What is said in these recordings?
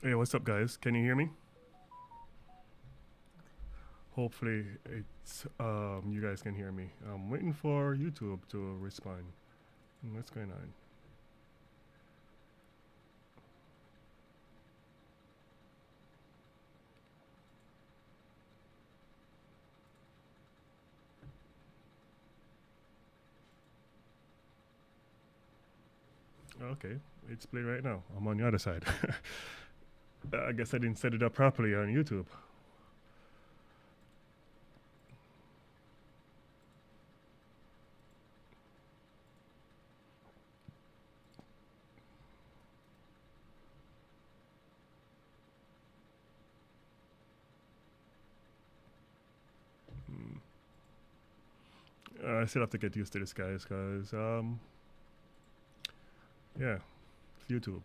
Hey, what's up, guys? Can you hear me? Hopefully, it's you guys can hear me. I'm waiting for YouTube to respond. What's going on? Okay, it's playing right now. I'm on the other side. I guess I didn't set it up properly on YouTube. I still have to get used to this, guys, because yeah, it's YouTube.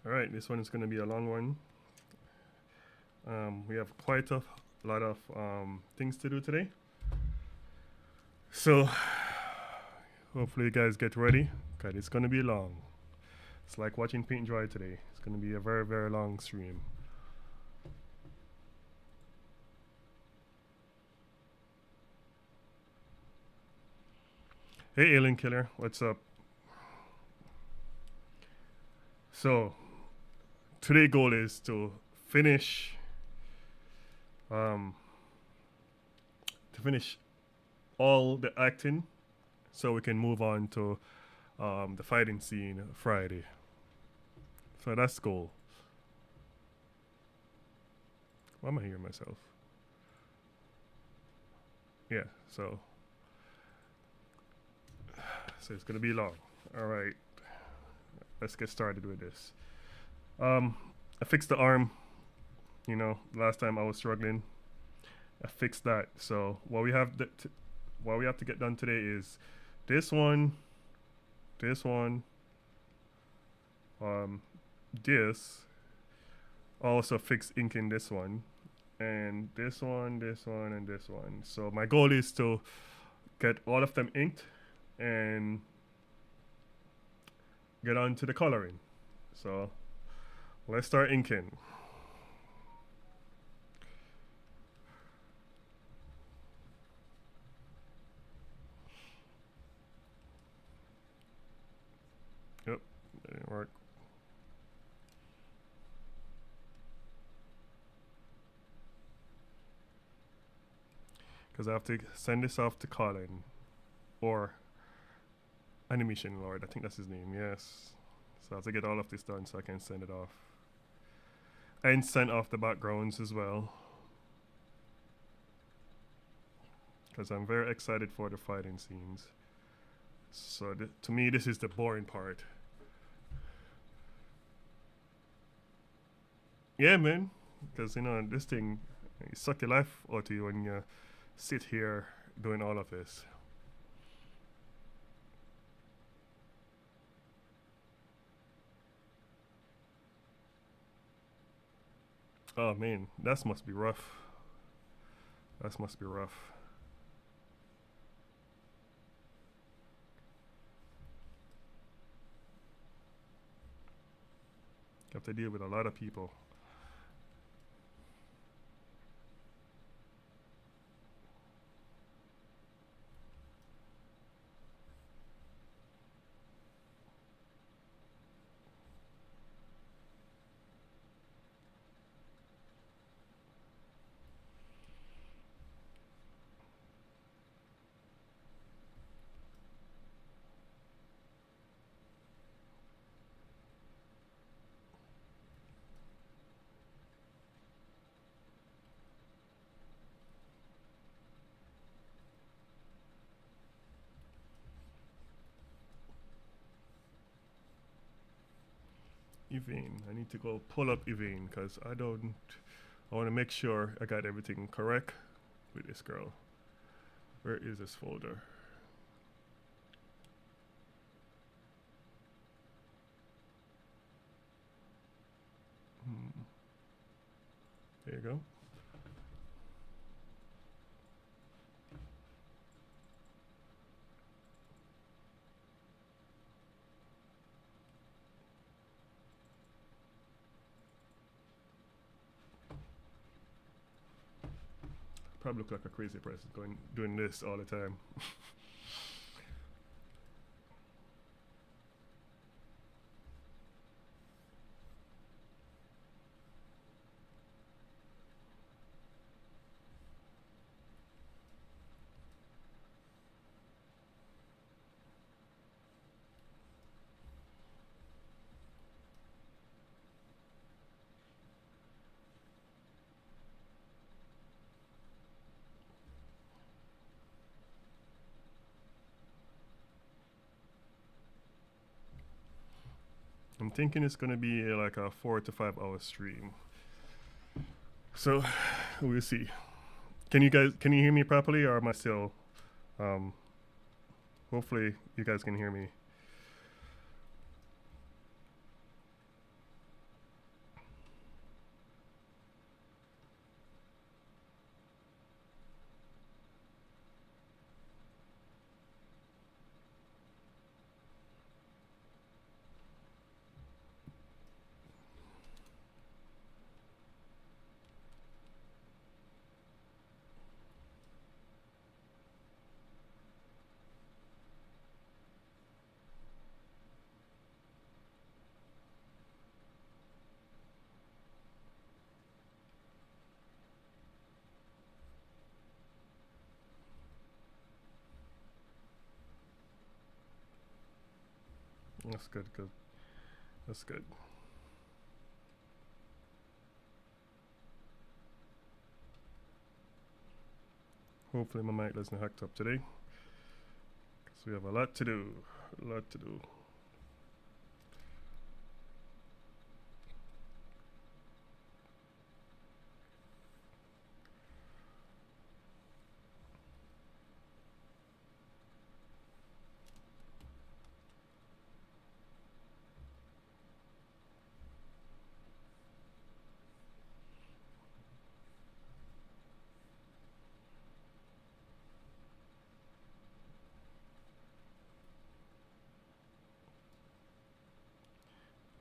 All right, this one is going to be a long one. We have quite a lot of things to do today. So, hopefully, you guys get ready, because it's going to be long. It's like watching paint dry today. It's going to be a very, very long stream. Hey, Alien Killer, what's up? So, today's goal is to finish, um, all the acting, so we can move on to the fighting scene Friday. So that's the goal. Why am I hearing myself? Yeah, so it's gonna be long. All right, let's get started with this. I fixed the arm. You know, last time I was struggling. I fixed that. So what we have to get done today is this one, this one, this. Also fix ink in this one, and this one, this one, and this one. So my goal is to get all of them inked and get on to the coloring. So let's start inking. Yep, that didn't work. Because I have to send this off to Colin or Animation Lord. I think that's his name. Yes. So I have to get all of this done so I can send it off. And send off the backgrounds as well. Because I'm very excited for the fighting scenes. So to me, this is the boring part. Yeah, man. Because, you know, this thing, you suck your life out of you when you sit here doing all of this. Oh, man. That must be rough. That must be rough. You have to deal with a lot of people. Evane. I need to go pull up Evane because I don't. I want to make sure I got everything correct with this girl. Where is this folder? There you go. Probably look like a crazy person doing this all the time. I'm thinking it's gonna be like a 4 to 5 hour stream. So we'll see. Can you hear me properly, or am I still? Hopefully you guys can hear me. That's good. Good. That's good. Hopefully my mic doesn't hacked up today, because we have a lot to do. A lot to do.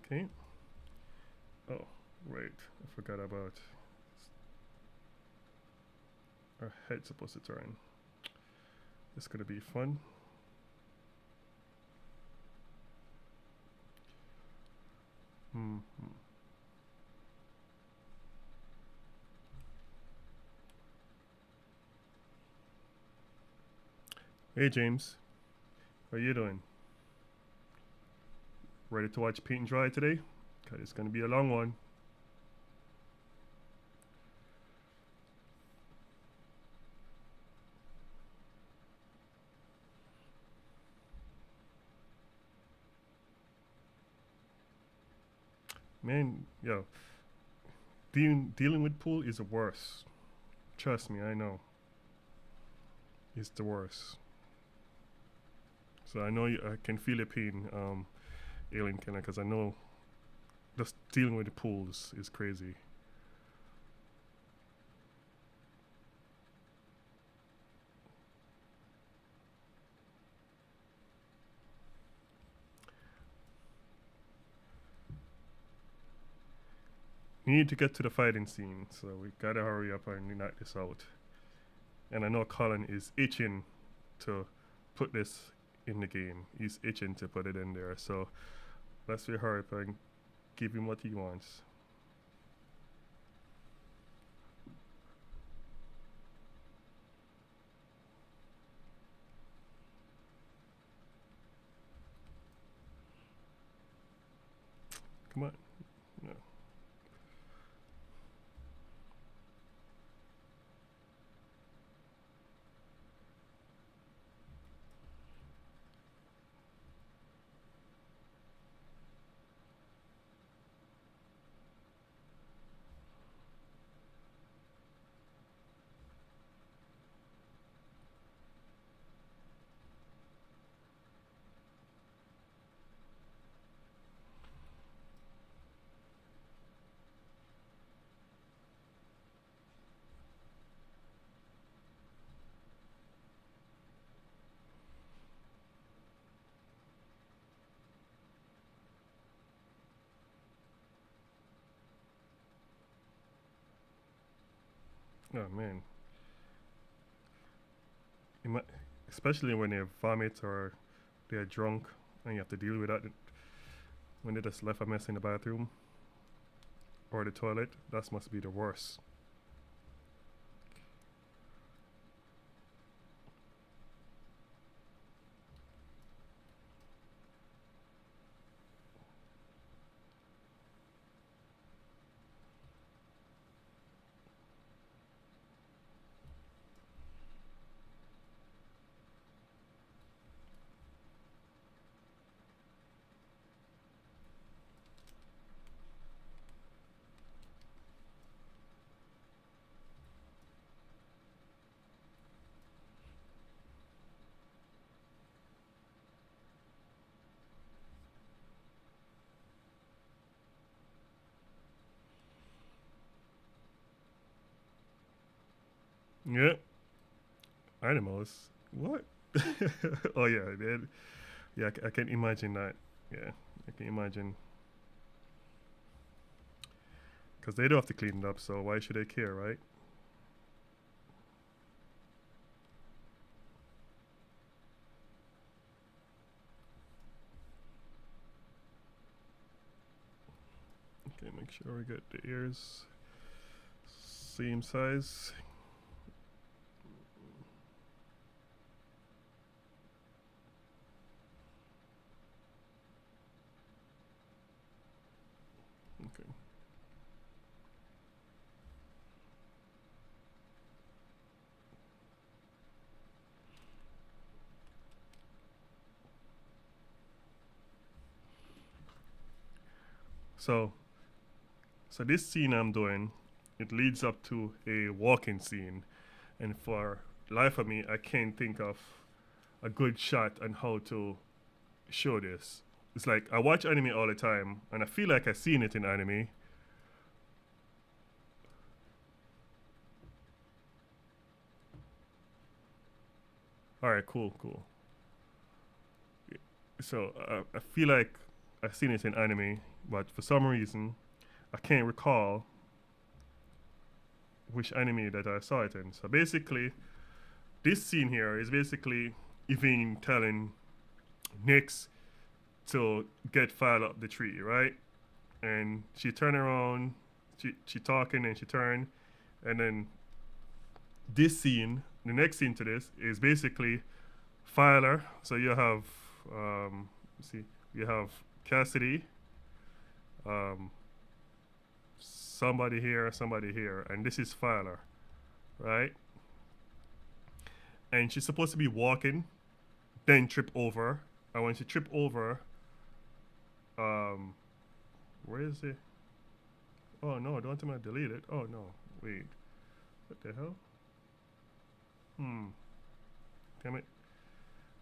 Okay. Oh, right. I forgot about our head supposed to turn. It's gonna be fun. Hey James, how you doing? Ready to watch paint and dry today? Cause it's gonna be a long one. Man, yo, dealing with pool is the worst. Trust me, I know. It's the worst. So I know I can feel your pain, Alien Kenner, because I know just dealing with the pools is crazy. We need to get to the fighting scene, so we gotta hurry up and knock this out. And I know Colin is itching to put this in the game. He's itching to put it in there, so let's hurry up and give him what he wants. Come on. No. Oh man, especially when they vomit or they're drunk and you have to deal with that when they just left a mess in the bathroom or the toilet. That must be the worst. Yeah, animals. What? Oh yeah, man. Yeah, I can imagine that. Yeah, I can imagine. Because they do have to clean it up, so why should they care, right? Okay, make sure we get the ears same size. Okay. So, so this scene I'm doing, it leads up to a walking scene, and for life of me, I can't think of a good shot on how to show this. It's like I watch anime all the time, and I feel like I've seen it in anime. All right, cool, cool. So I feel like I've seen it in anime, but for some reason, I can't recall which anime that I saw it in. So basically, this scene here is basically Evine telling Nyx to get File up the tree, right? And she turn around, she talking and she turn, and then this scene, the next scene to this is basically Filer. So you have, see, you have Cassidy, um, somebody here, and this is Filer, right? And she's supposed to be walking, then trip over, and when she trip over, um, where is it? Oh no, don't tell me I delete it. Oh no, wait, what the hell? Hmm, damn it.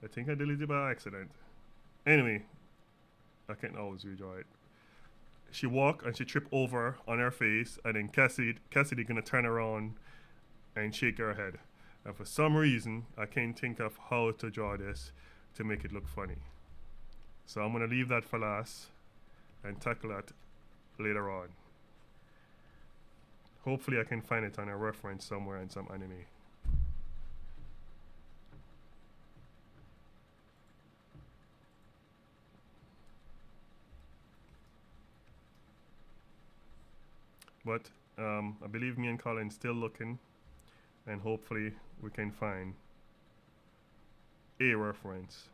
I think I deleted it by accident. Anyway, I can always redraw it. She walk and she trip over on her face, and then Cassidy gonna turn around and shake her head. And for some reason, I can't think of how to draw this to make it look funny. So I'm gonna leave that for last and tackle that later on. Hopefully, I can find it on a reference somewhere in some anime. But I believe me and Colin still looking, and hopefully we can find a reference.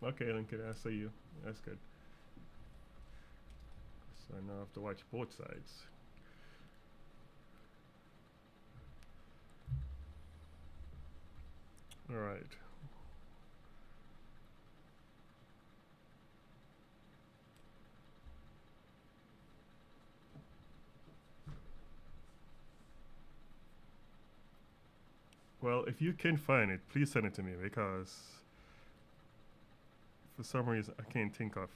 Okay, Lincoln, I see you. That's good. So now I have to watch both sides. All right. Well, if you can find it, please send it to me because for some reason I can't think of,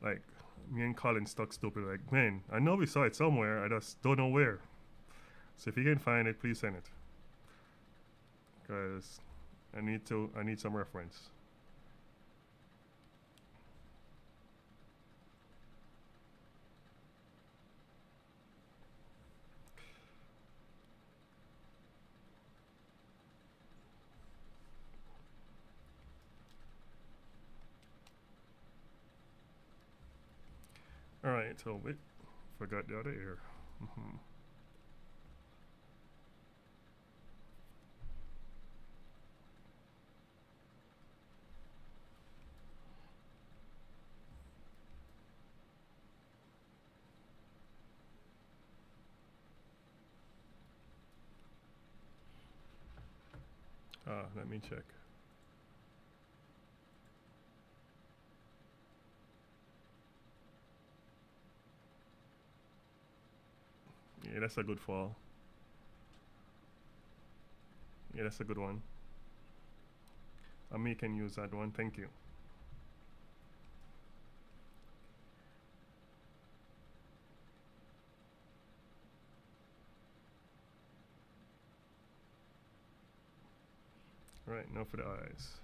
like, me and Colin stuck stupid. Like, man, I know we saw it somewhere. I just don't know where. So if you can find it, please send it because I need some reference. All right, so wait, forgot the other ear. Mm-hmm. Let me check. Yeah, that's a good fall. Yeah, that's a good one. Ami can use that one. Thank you. All right, now for the eyes.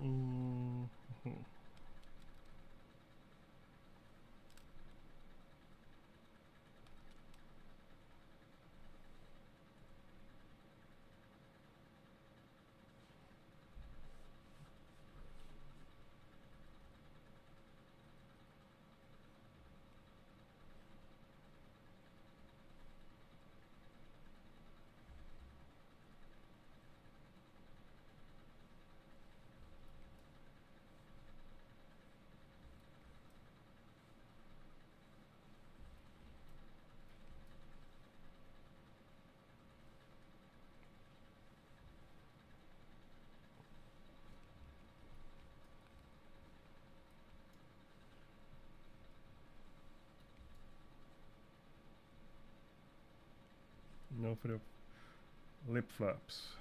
Mm-hmm. Now for the lip flaps.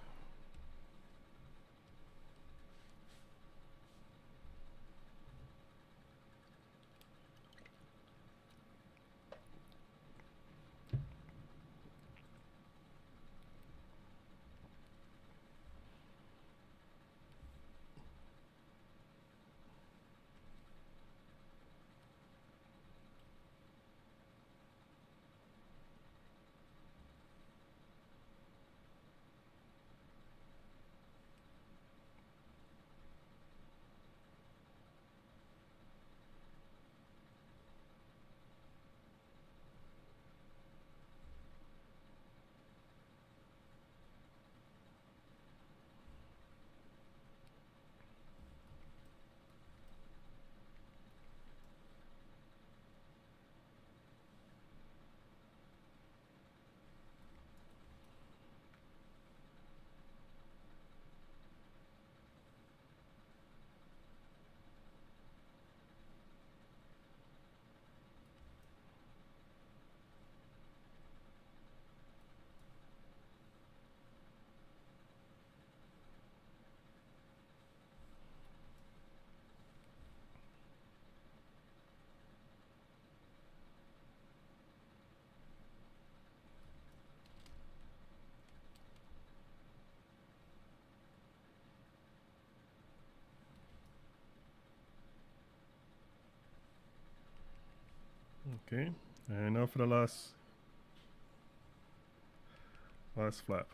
Okay, and now for the last flap.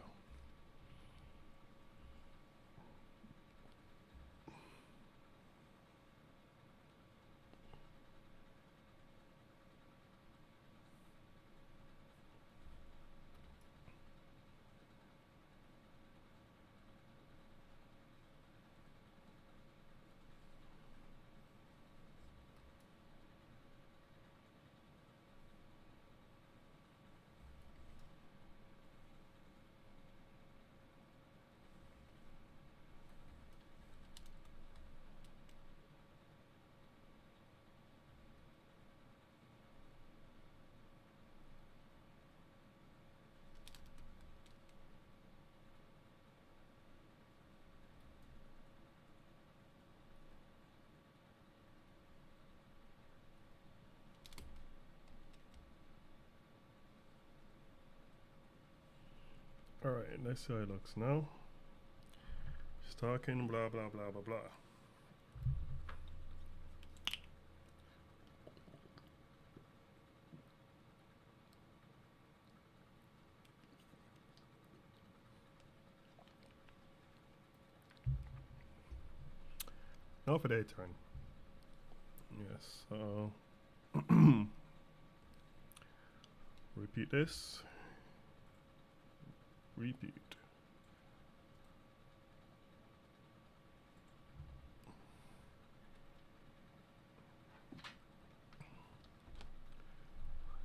Alright, let's see how it looks now. Just talking, blah blah blah blah blah. Now for their turn. Yes, so repeat this. Repeat.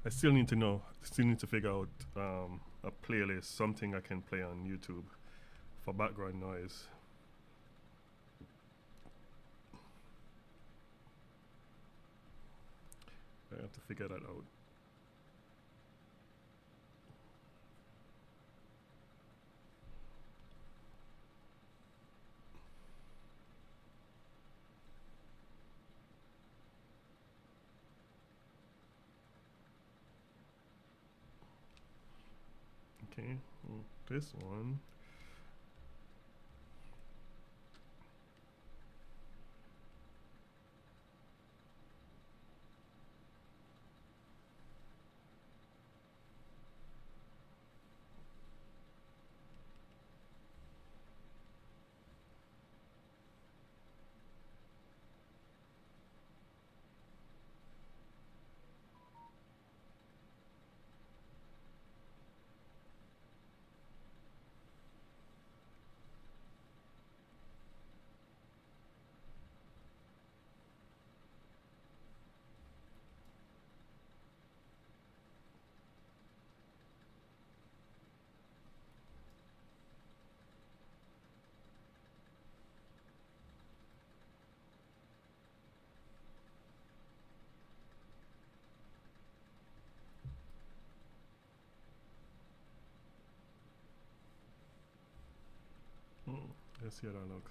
I still need to figure out a playlist, something I can play on YouTube for background noise. I have to figure that out. Okay, this one. Let's see how that looks.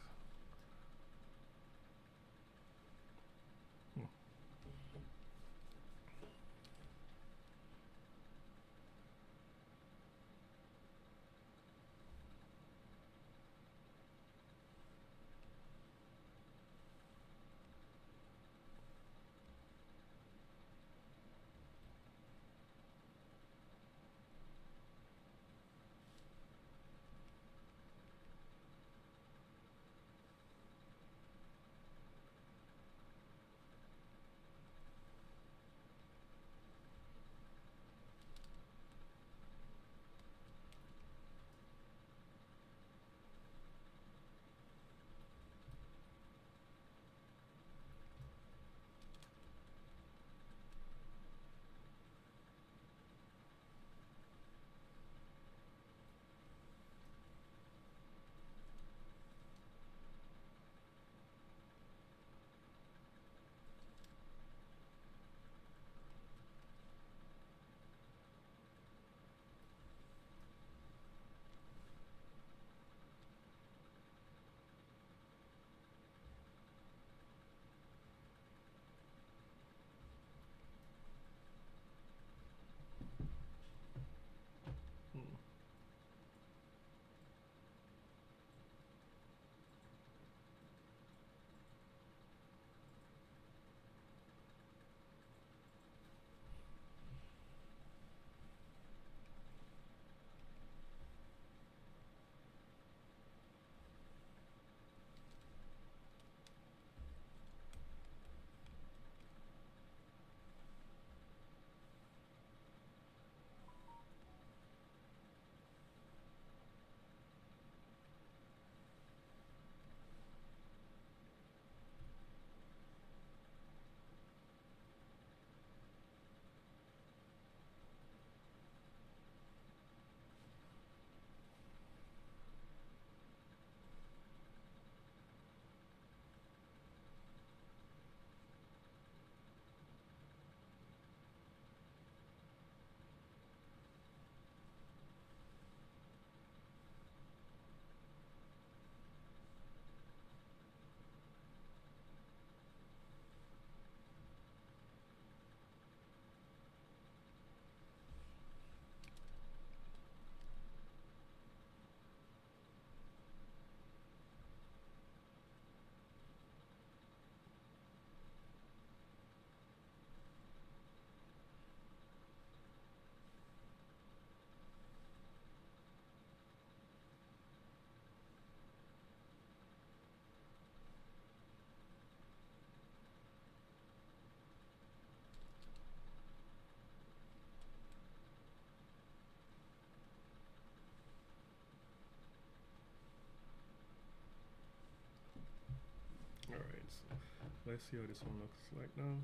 let's see how this one looks like now.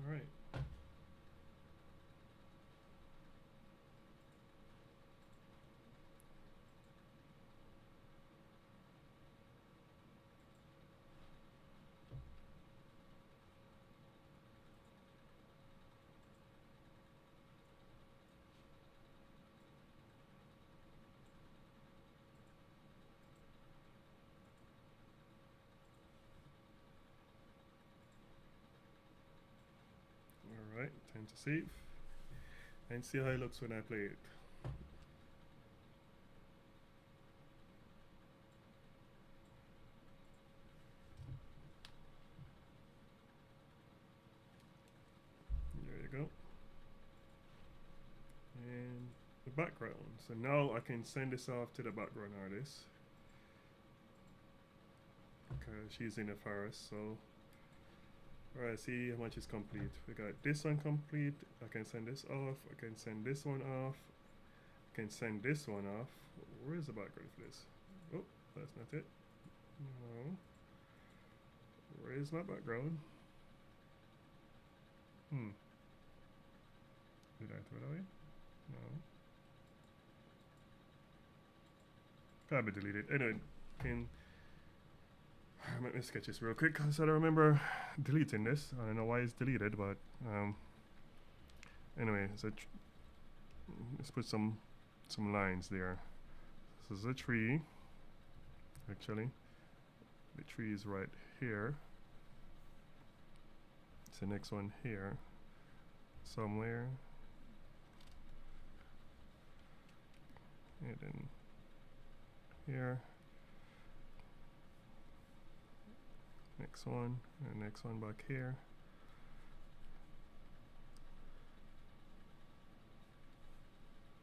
All right. All right, time to save and see how it looks when I play it. There you go. And the background. So now I can send this off to the background artist. Okay, she's in the forest, so alright, see how much is complete. We got this one complete. I can send this off. I can send this one off. I can send this one off. Where is the background for this? Oh, that's not it. No. Where is my background? Did I throw it away? No. Can't be deleted. Anyway, can make me sketch this real quick because I don't remember deleting this. I don't know why it's deleted, but anyway, so let's put some lines there. This is a tree. Actually, the tree is right here. It's the next one here, somewhere, and then here. Next one, and next one back here.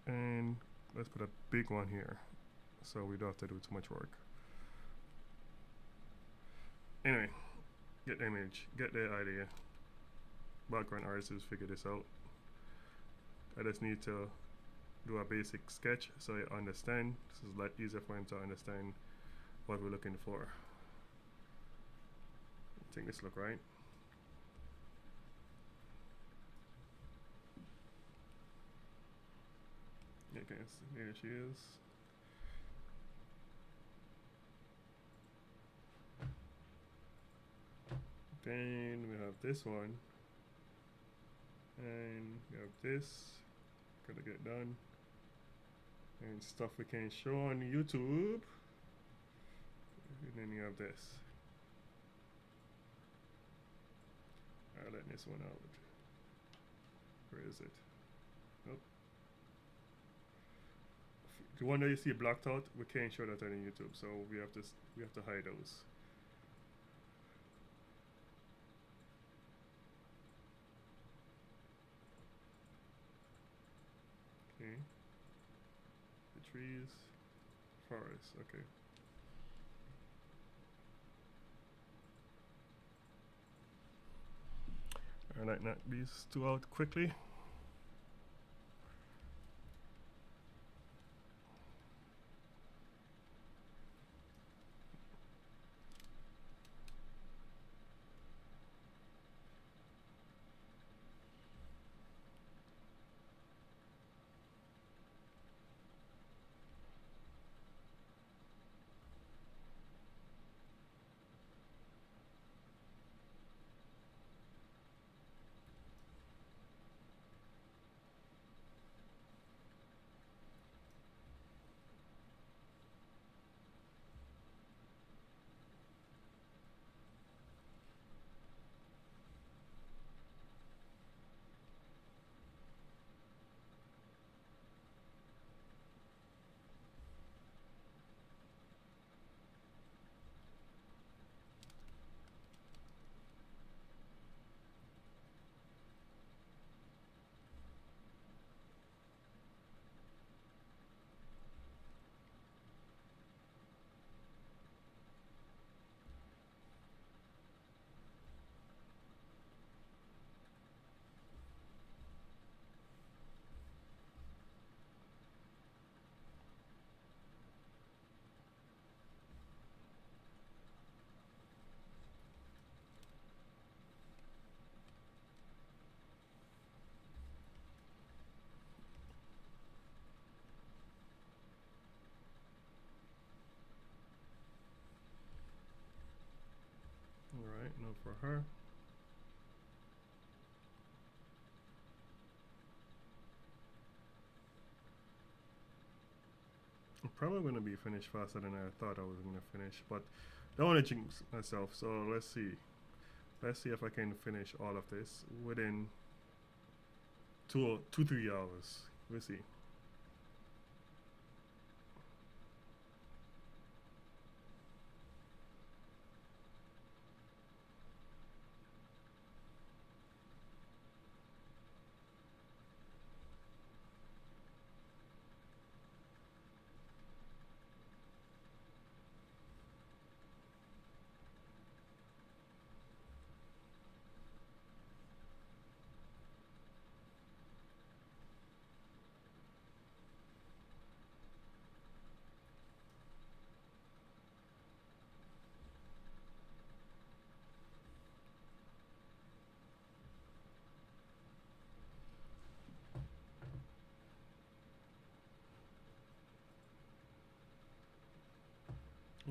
And let's put a big one here, so we don't have to do too much work. Anyway, get the image, get the idea. Background artists figure this out. I just need to do a basic sketch so you understand. This is a lot easier for him to understand what we're looking for. I think this look right. Okay, there she is. Then we have this one, and we have this. Gotta get done, and stuff we can show on YouTube. And then you have this. I'll let this one out. Where is it? Nope. The one that you see blocked out, we can't show that on YouTube, so we have to hide those. Okay. The trees, forest. Okay. Alright, knock these two out quickly. Love for her. I'm probably going to be finished faster than I thought I was going to finish, but don't want to jinx myself, so let's see. Let's see if I can finish all of this within 3 hours. We'll see.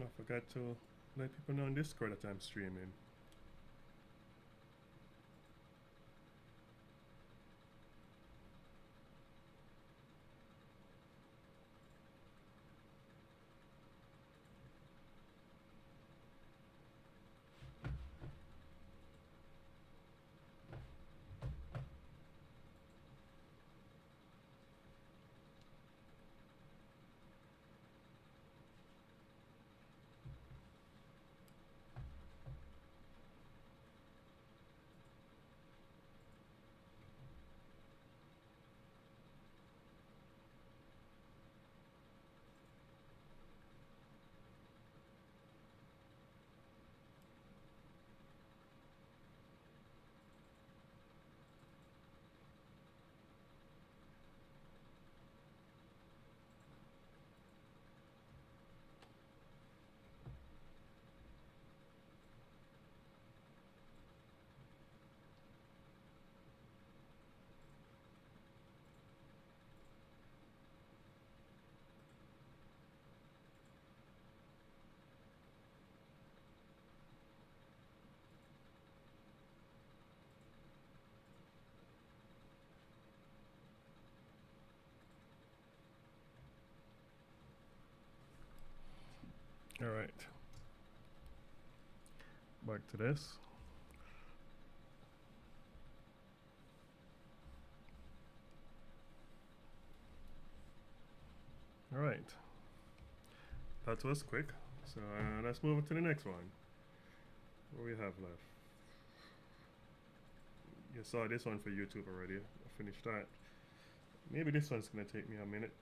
I forgot to let people know on Discord that I'm streaming. All right. Back to this. All right. That was quick. So let's move on to the next one. What we have left? You saw this one for YouTube already. I finished that. Maybe this one's gonna take me a minute.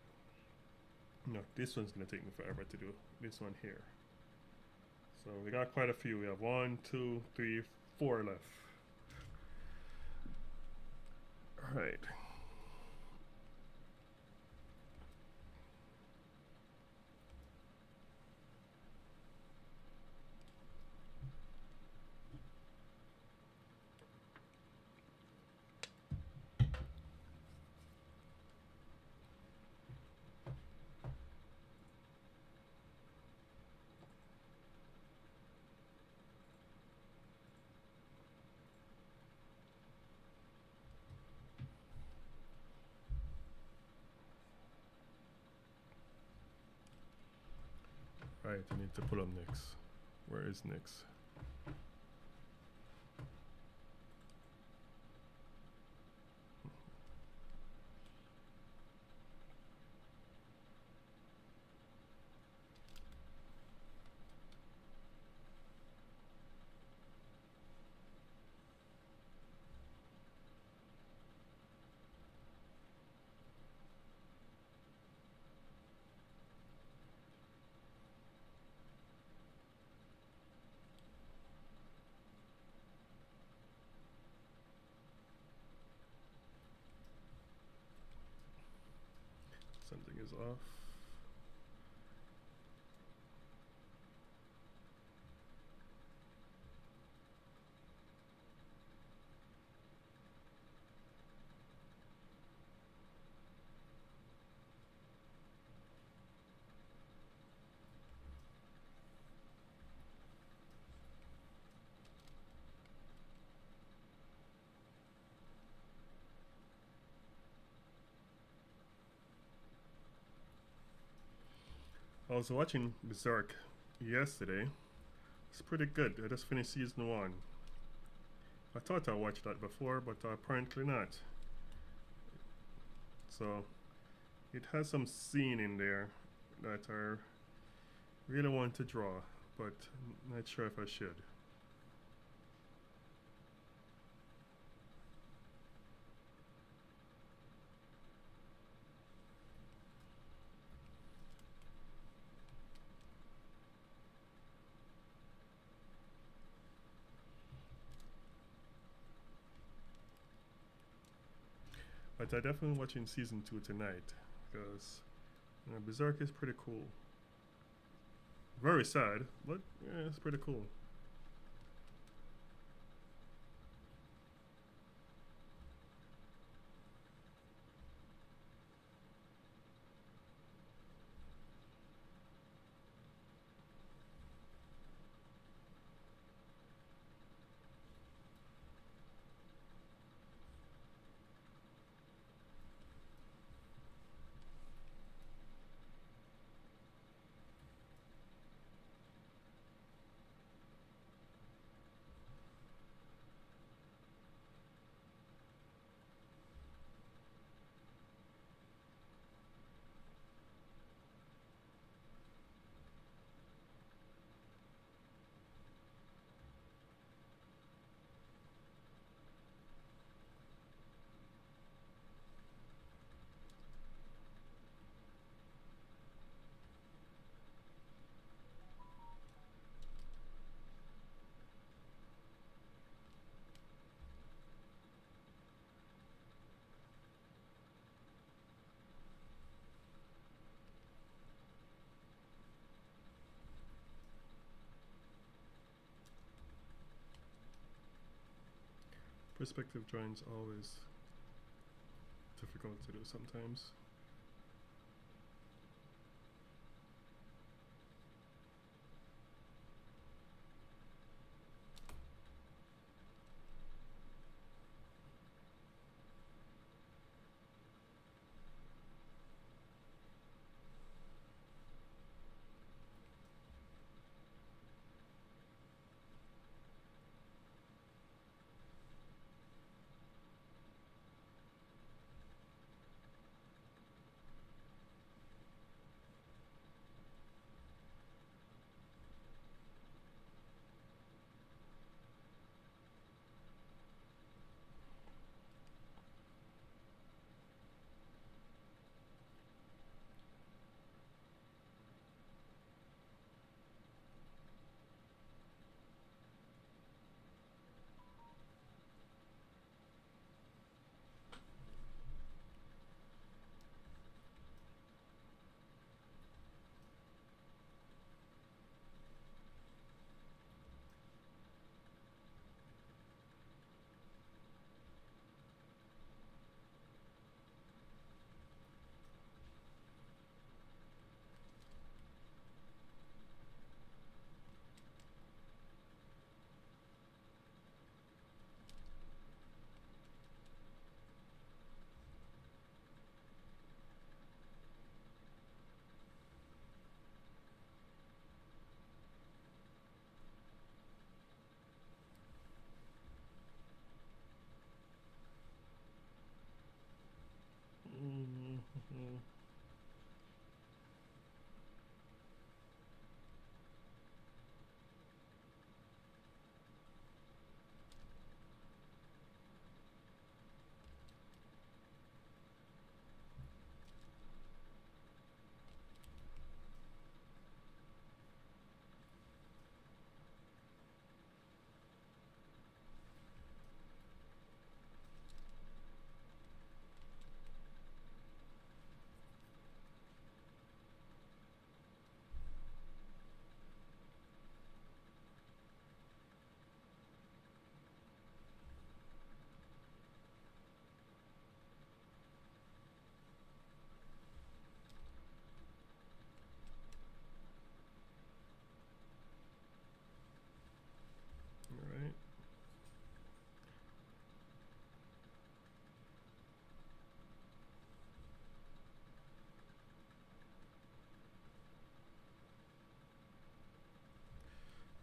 No, this one's gonna take me forever to do. This one here. So we got quite a few. We have 1, 2, 3, 4 left. All right. Right, I need to pull up Nix. Where is Nix? Something is off. I was watching Berserk yesterday. It's pretty good. I just finished season 1. I thought I watched that before, but apparently not. So it has some scene in there that I really want to draw, but I'm not sure if I should. But I definitely watching season 2 tonight because Berserk is pretty cool. Very sad, but yeah, it's pretty cool. Perspective drawings always difficult to do sometimes.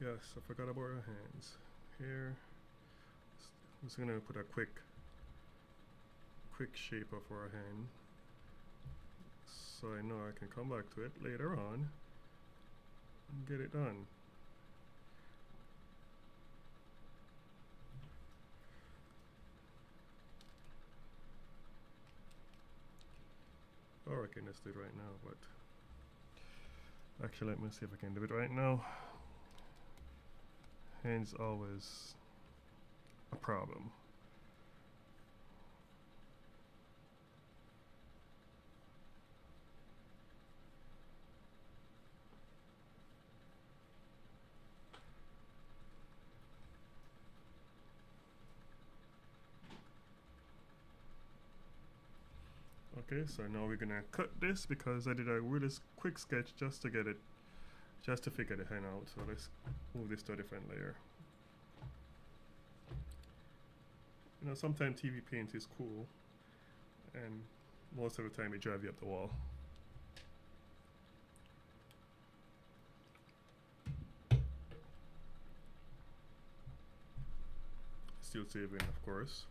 Yes, I forgot about our hands. Here, I'm just gonna put a quick shaper for our hand, so I know I can come back to it later on and get it done. Or I can just do it right now, but actually let me see if I can do it right now. Hands always a problem. Okay, so now we're gonna cut this because I did a really quick sketch just to get it, just to figure the hand out. So let's move this to a different layer. You know, sometimes TV paint is cool, and most of the time it drives you up the wall. Still saving, of course.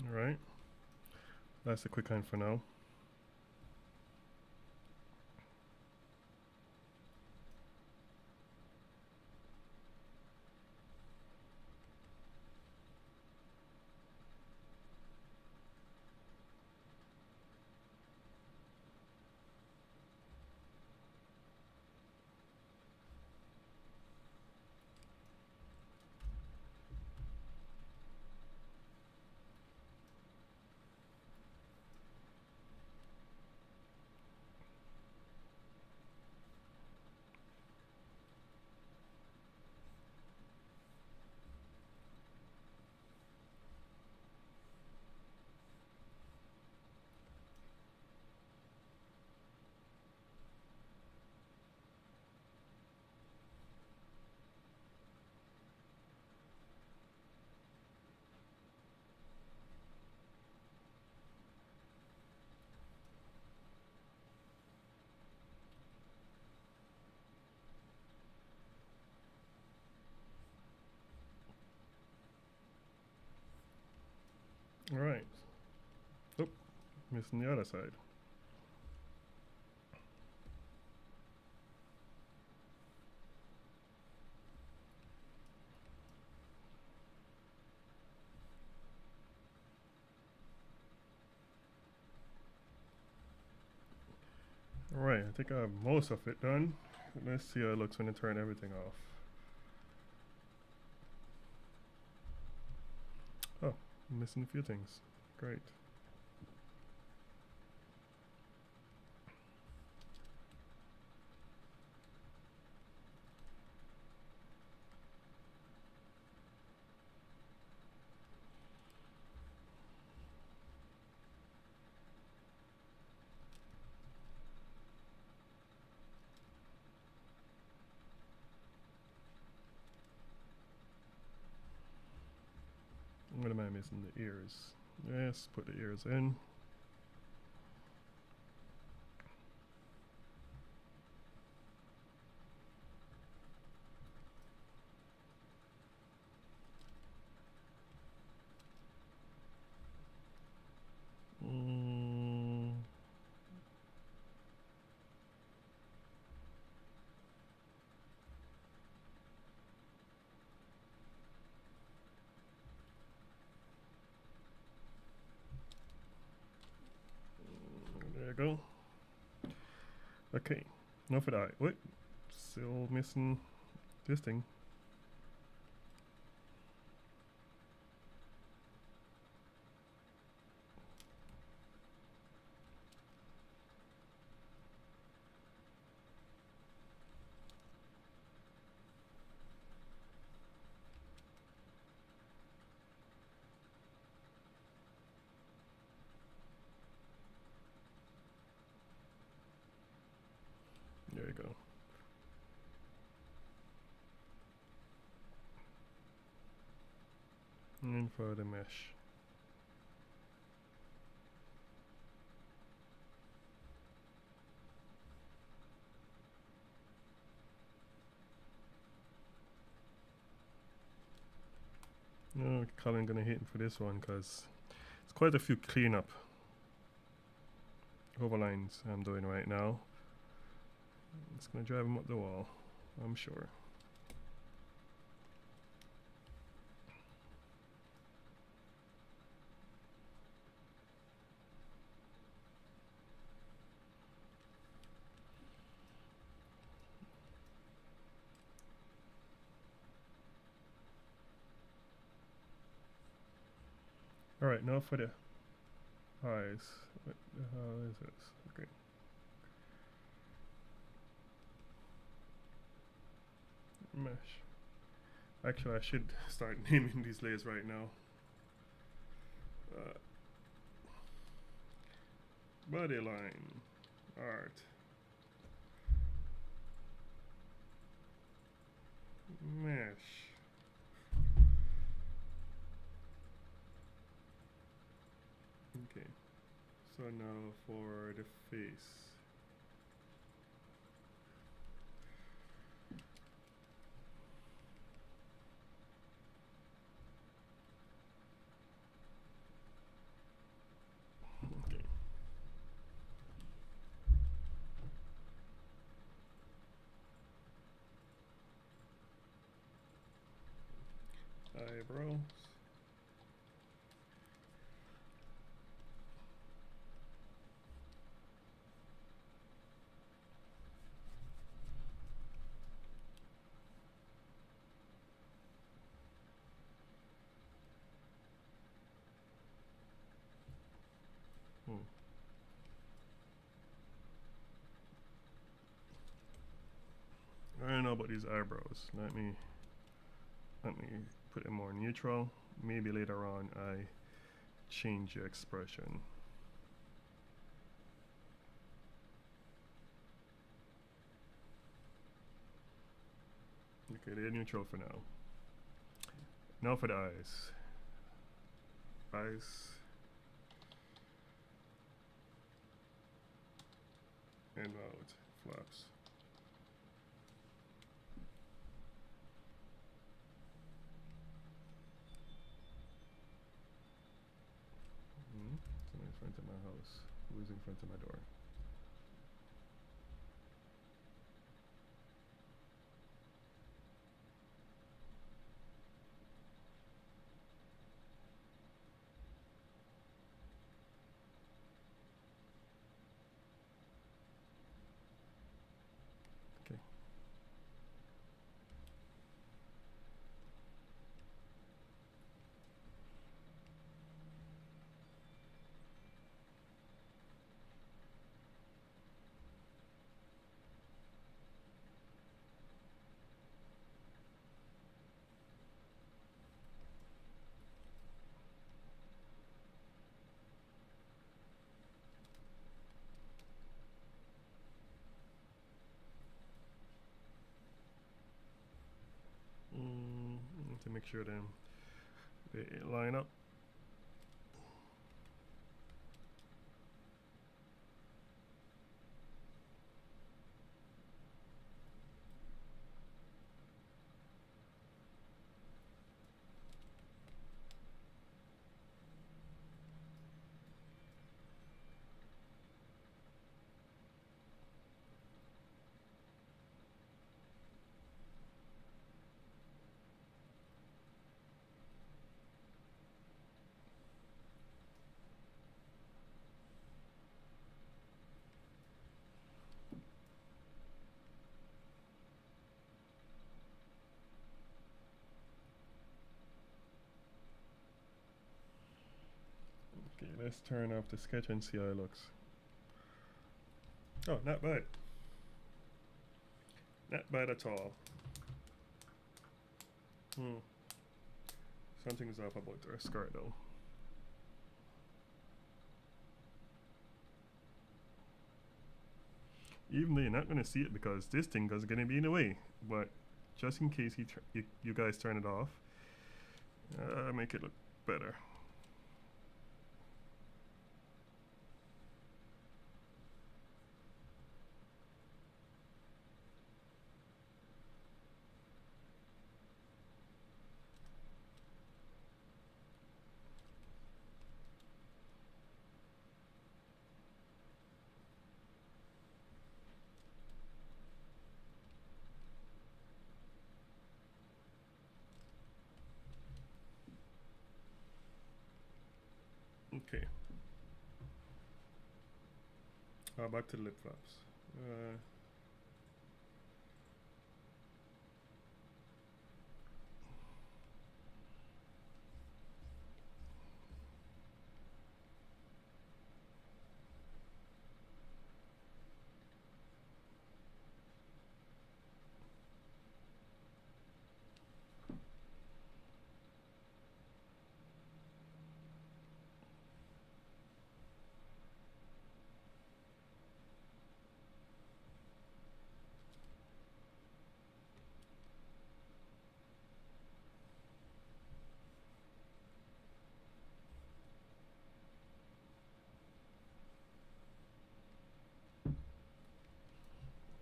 Alright, that's a quick hand for now. Alright. Oh, missing the other side. Alright, I think I have most of it done. Let's see how it looks when I turn everything off. Oh, I'm missing a few things. Great. What am I missing? The ears. Yes, put the ears in. go. Okay, now for the eye. Wait, still missing this thing. There you go. And for the mesh. No, Colin gonna hit him for this one because it's quite a few cleanup overlines I'm doing right now. It's gonna drive him up the wall, I'm sure. Alright, now for the eyes. What the hell is this? Okay. Mesh. Actually, I should start naming these layers right now. Body line. Art. Mesh. Okay, so now for the face. Okay. Eyebrows. I don't know about these eyebrows. Let me put it more neutral. Maybe later on I change the expression. Okay, they're neutral for now. Now for the eyes. Eyes. And mouth flaps. Someone in front of my house. Who's in front of my door? Okay. To make sure they line up. Okay, let's turn off the sketch and see how it looks. Oh, not bad. Not bad at all. Something's off about her skirt though. Even though you're not going to see it because this thing is going to be in the way. But just in case you guys turn it off, make it look better. Okay. Back to the lip flaps.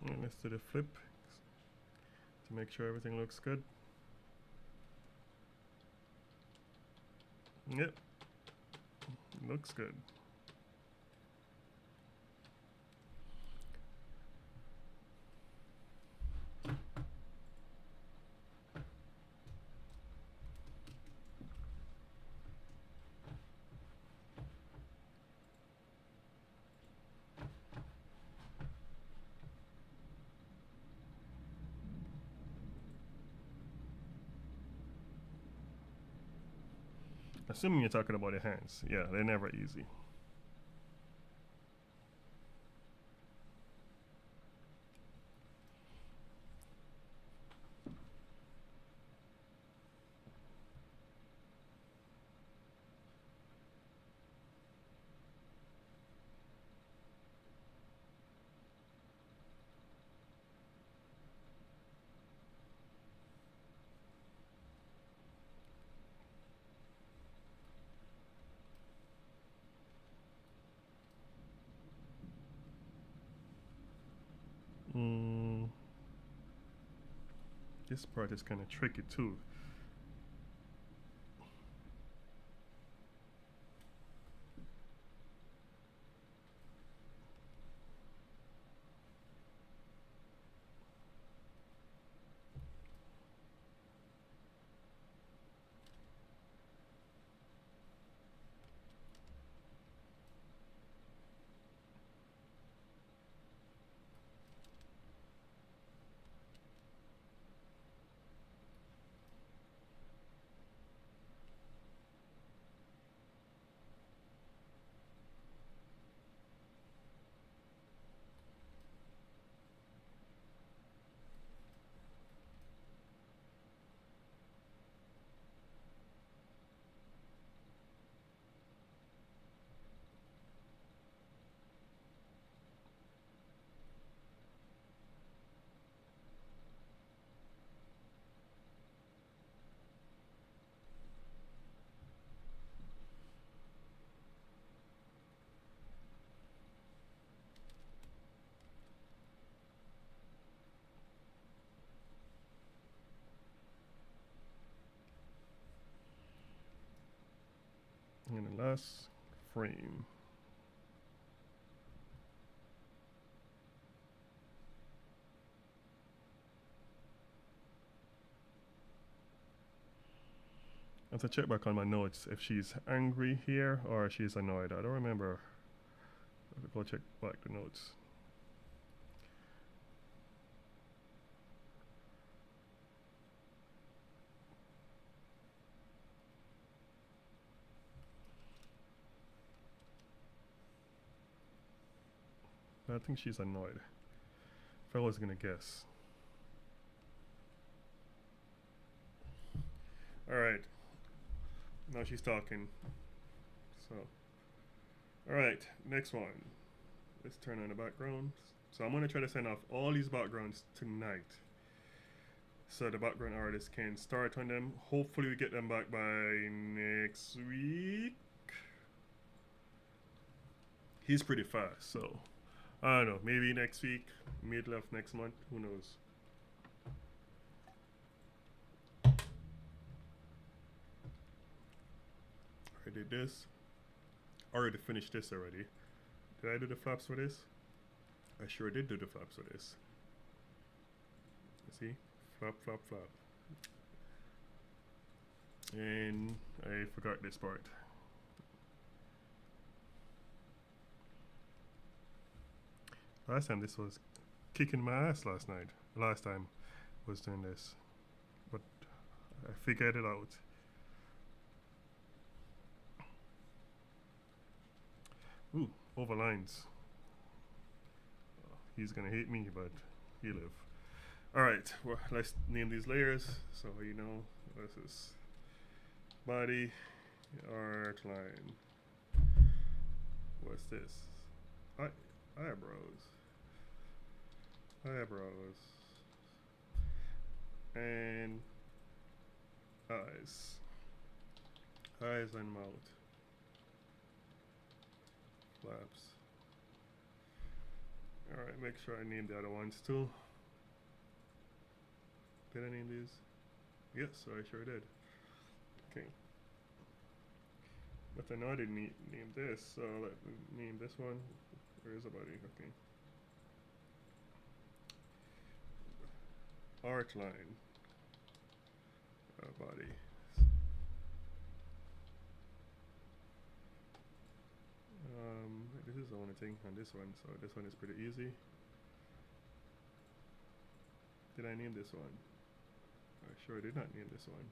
And let's do the flip to make sure everything looks good. Yep, looks good. Assuming you're talking about your hands. Yeah, they're never easy. This part is kind of tricky too. In the last frame. I have to check back on my notes if she's angry here or she's annoyed. I don't remember. I have to go check back the notes. I think she's annoyed. If I was gonna guess. Alright. Now she's talking. So. Alright, next one. Let's turn on the background. So I'm gonna try to send off all these backgrounds tonight. So the background artist can start on them. Hopefully we get them back by next week. He's pretty fast, so I don't know, maybe next week, middle of next month, who knows. I did this. Already finished this already. Did I do the flaps for this? I sure did do the flaps for this. You see? Flap, flap, flap. And I forgot this part. Last time this was kicking my ass last night. Last time was doing this. But I figured it out. Ooh, over lines. He's gonna hate me, but he live. Alright, well, let's name these layers so you know this is body, art line. What's this? Eyebrows. Eyebrows. And eyes. Eyes and mouth. Flaps. Alright, make sure I name the other ones too. Did I name these? Yes, I sure did. Okay. But I know I didn't name this, so let me name this one. Where is the body? Okay. Art line. Body. This is the only thing on this one, so this one is pretty easy. Did I name this one? I sure did not name this one.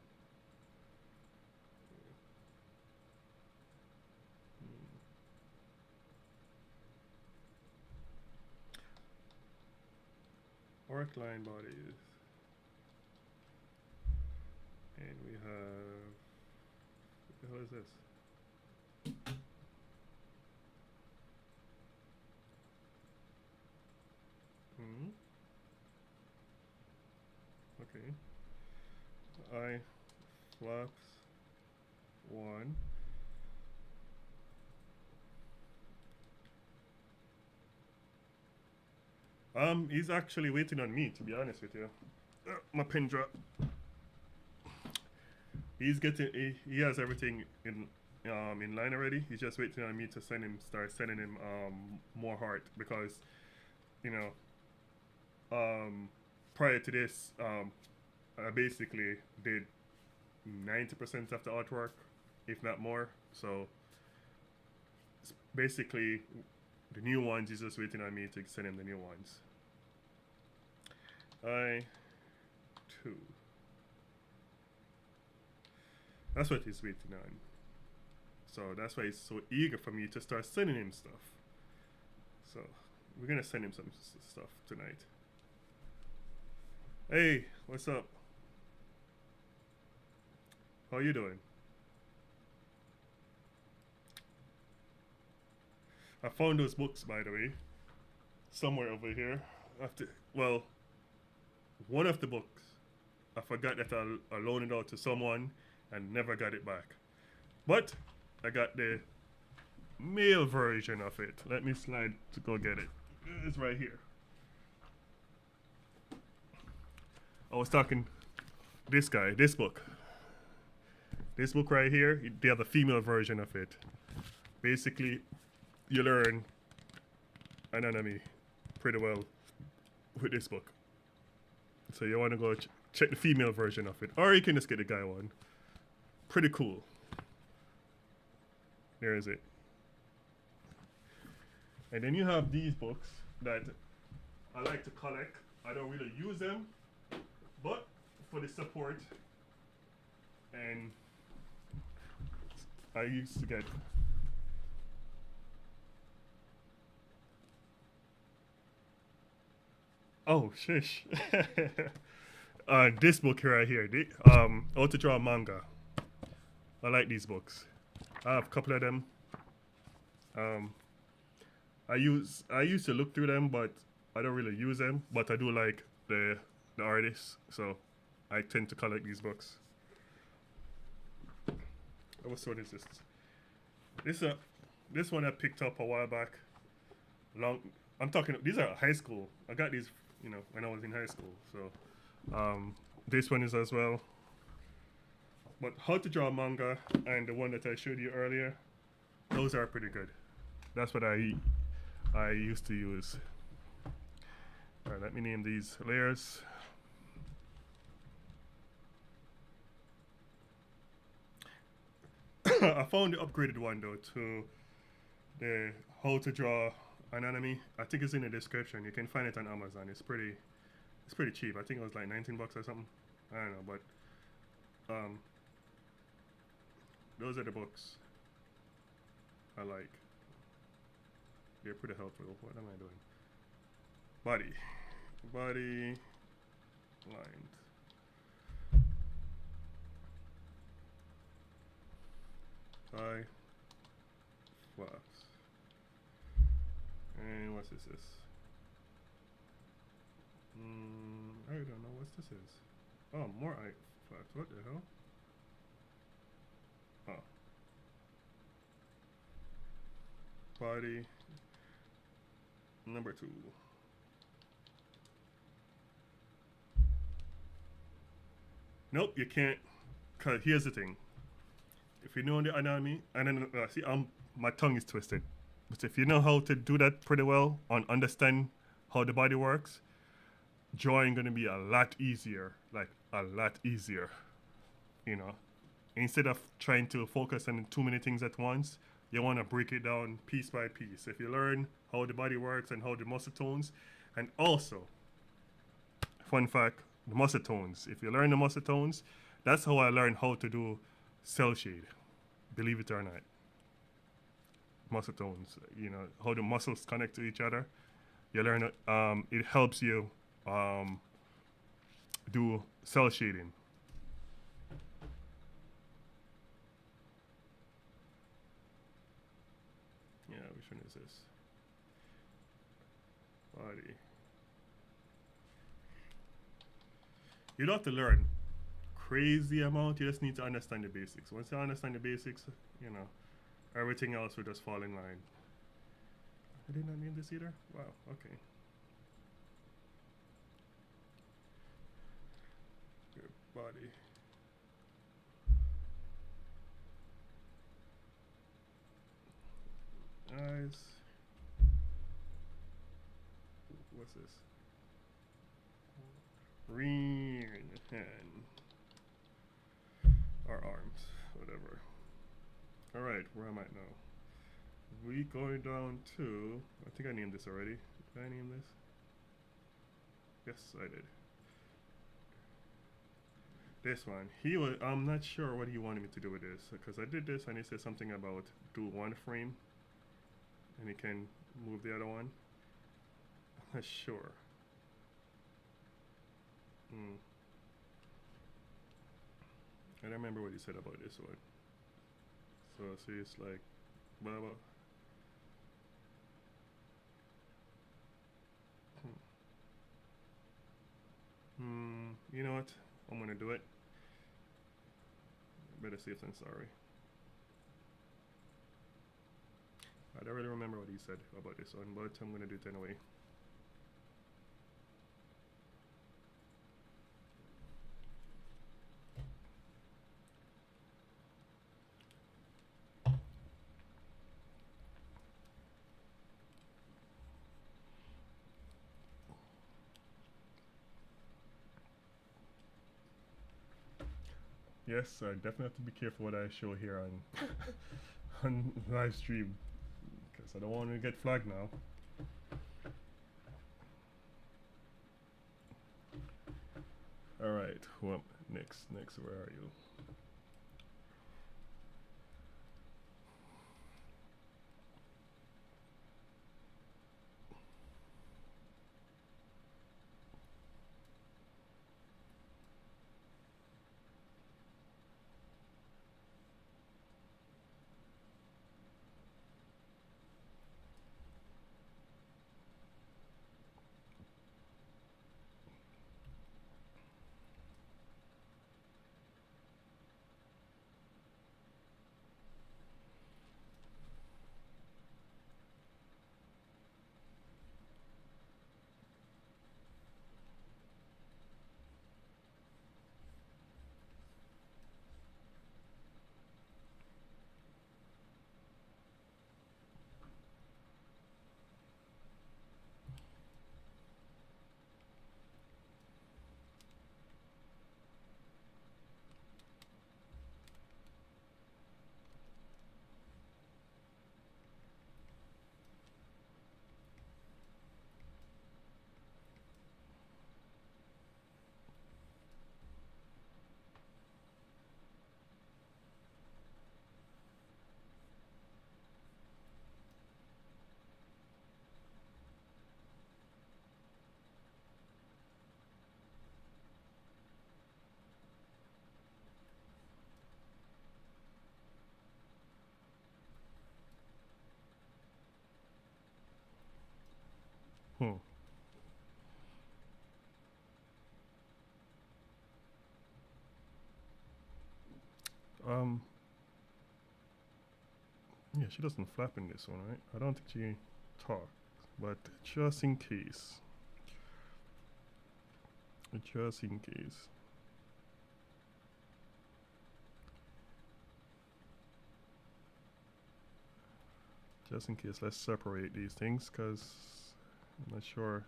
Arc line bodies. And we have, what the hell is this? Okay. Eye flaps 1. He's actually waiting on me, to be honest with you. My pen dropped. He's getting, he has everything in line already. He's just waiting on me to start sending him more heart, because, you know, prior to this, I basically did 90% of the artwork, if not more. So basically, the new ones, he's just waiting on me to send him the new ones. I2. That's what he's waiting on. So that's why he's so eager for me to start sending him stuff. So we're gonna send him some stuff tonight. Hey, what's up? How you doing? I found those books, by the way, somewhere over here. Well, one of the books, I forgot that I loaned it out to someone and never got it back. But I got the male version of it. Let me slide to go get it. It's right here. I was talking this guy, this book. This book right here, they have the female version of it. Basically, you learn anatomy pretty well with this book. So you want to go check the female version of it, or you can just get the guy one. Pretty cool. There is it. And then you have these books that I like to collect. I don't really use them, but for the support, and I used to get Oh, shish. This book right here, How to Draw Manga. I like these books. I have a couple of them. Um, I used to look through them, but I don't really use them. But I do like the artists, so I tend to collect these books. What is this? This uh, this one I picked up a while back. Long. I'm talking. These are high school. I got these, when I was in high school. So, this one is as well. But how to draw manga and the one that I showed you earlier, those are pretty good. That's what I used to use. All right, let me name these layers. I found the upgraded one though to the how to draw an anime. I think it's in the description. You can find it on Amazon. It's pretty cheap. I think it was like 19 bucks or something. I don't know, but those are the books I like. They're pretty helpful. What am I doing? Body lined. Thigh flaps. And what's this? I don't know what this is. Oh, more eye flaps. What the hell? Oh. Body number 2. Nope, you can't. Cause here's the thing. If you know the anatomy, and then see, my tongue is twisted. But if you know how to do that pretty well and understand how the body works, drawing gonna be a lot easier. Like a lot easier. You know, instead of trying to focus on too many things at once, you want to break it down piece by piece. If you learn how the body works and how the muscle tones, and also, fun fact, the muscle tones. If you learn the muscle tones, that's how I learned how to do cell shade. Believe it or not, muscle tones. You know how the muscles connect to each other. You learn it. It helps you do cell shading. Yeah, which one is this? Body. You don't have to learn crazy amount. You just need to understand the basics. Once you understand the basics, you know, everything else will just fall in line. I did not name this either. Wow. Okay. Your body. Eyes. What's this? Ring hand. Or arms. Whatever. Alright, where am I now? We going down to. I think I named this already. Did I name this? Yes, I did. This one. I'm not sure what he wanted me to do with this. Because I did this and he said something about do one frame. And he can move the other one. I'm not sure. I don't remember what he said about this one. So see, it's like, blah blah. You know what? I'm gonna do it. Better safe than sorry. I don't really remember what he said about this one, but I'm gonna do it anyway. Yes, I definitely have to be careful what I show here on on live stream, because I don't want to get flagged now. All right, well, next, where are you? Yeah, she doesn't flap in this one, right? I don't think she talks, but just in case. Just in case. Just in case, let's separate these things, because I'm not sure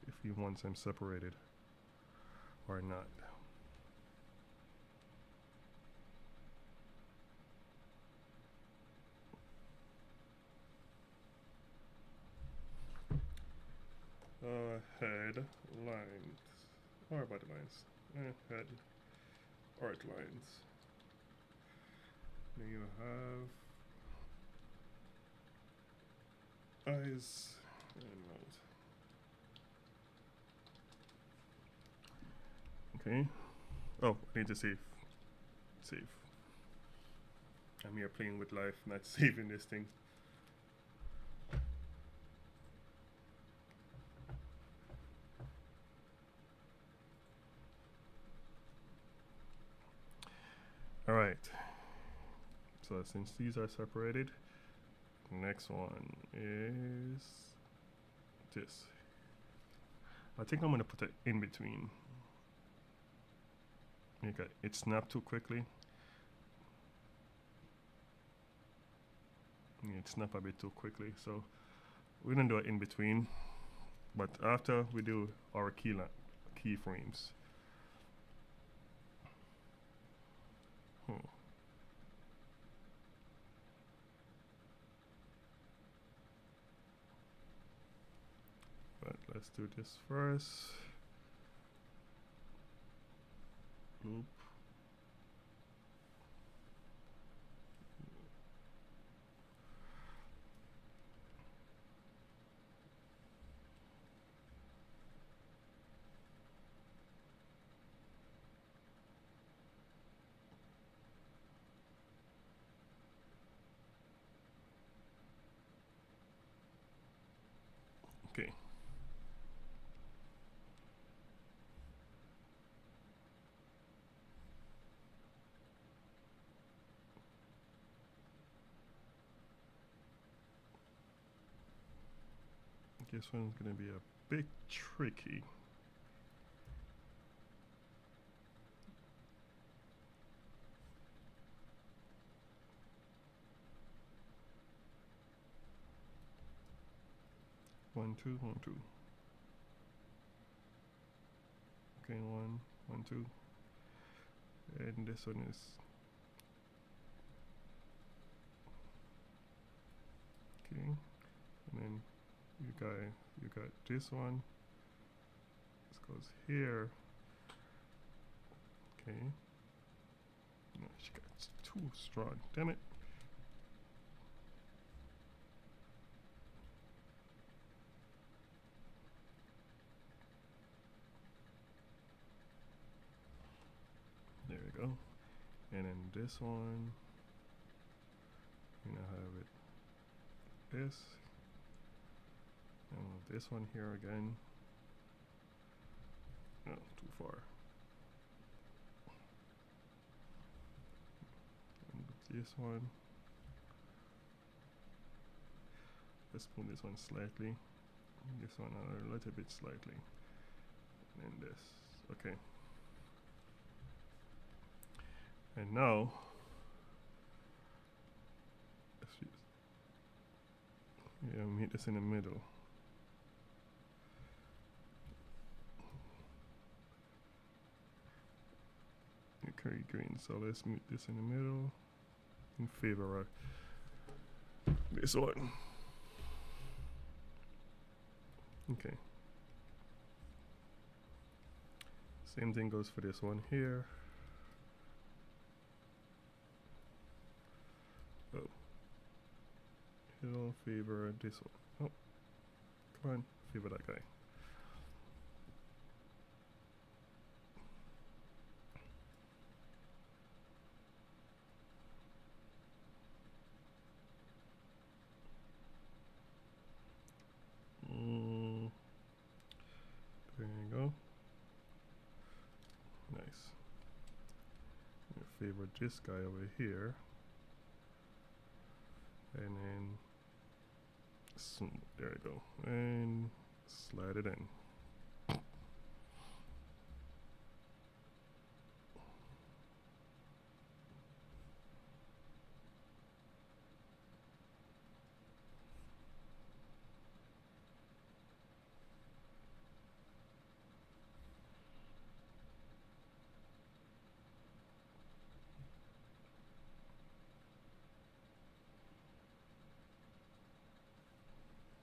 if you want them separated or not. Head lines or body lines. Head art lines. Then you have eyes and mouth. Okay. Oh, I need to save. Save. I'm here playing with life, not saving this thing. Alright. So since these are separated, next one is this. I think I'm going to put it in between. Okay, it snapped too quickly. Yeah, it snapped a bit too quickly, so we're going to do it in between. But after we do our keyframes. But let's do this first. Oop. Okay. This one's gonna be a bit tricky. One, two, 1, 2. Okay, 1, 1, 2. And this one is okay. And then you got this one. This goes here. Okay. No, she got too strong. Damn it. There we go. And then this one, you know, have it this. And this one here again. No, too far. And this one. Let's move this one slightly. This one a little bit slightly. And then this. Okay. And now, yeah, meet this in the middle. Okay, green. So let's meet this in the middle in favor of this one. Okay. Same thing goes for this one here. Oh. It'll favor this one. Oh. Come on. Favor that guy. There you go. Nice. Favor this guy over here. and then there we go, and slide it in.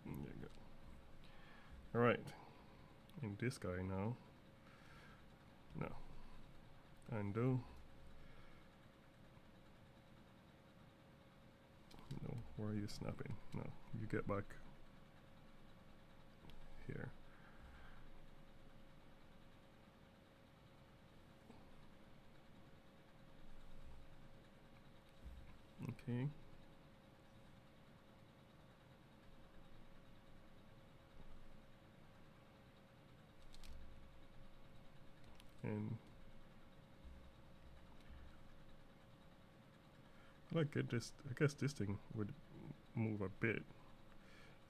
There you go. All right, and this guy now. No. Undo. No, where are you snapping? No, you get back here. Okay. And like it just, I guess this thing would move a bit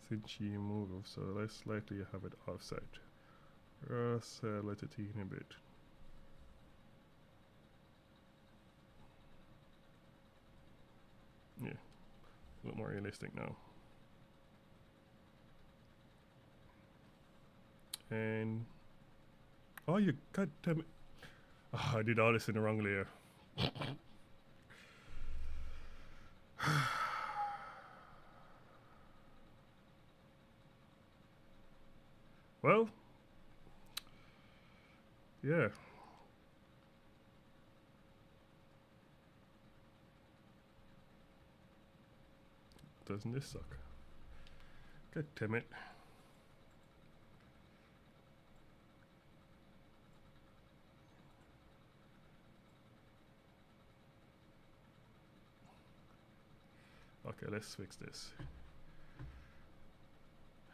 since you move, so let's slightly have it offset. Let it in a bit. Yeah, a little more realistic now. And oh, you goddamn it! Oh, I did all this in the wrong layer. Well, yeah. Doesn't this suck? God damn it. Okay, let's fix this.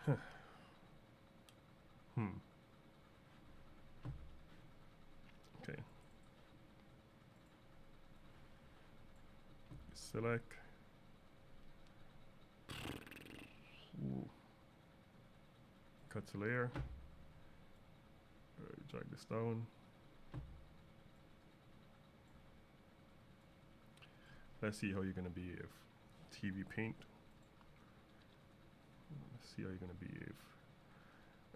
Huh. Okay. Select. Ooh. Cut to layer. Drag this down. Let's see how you're gonna behave. TV paint. Let's see how you're gonna behave.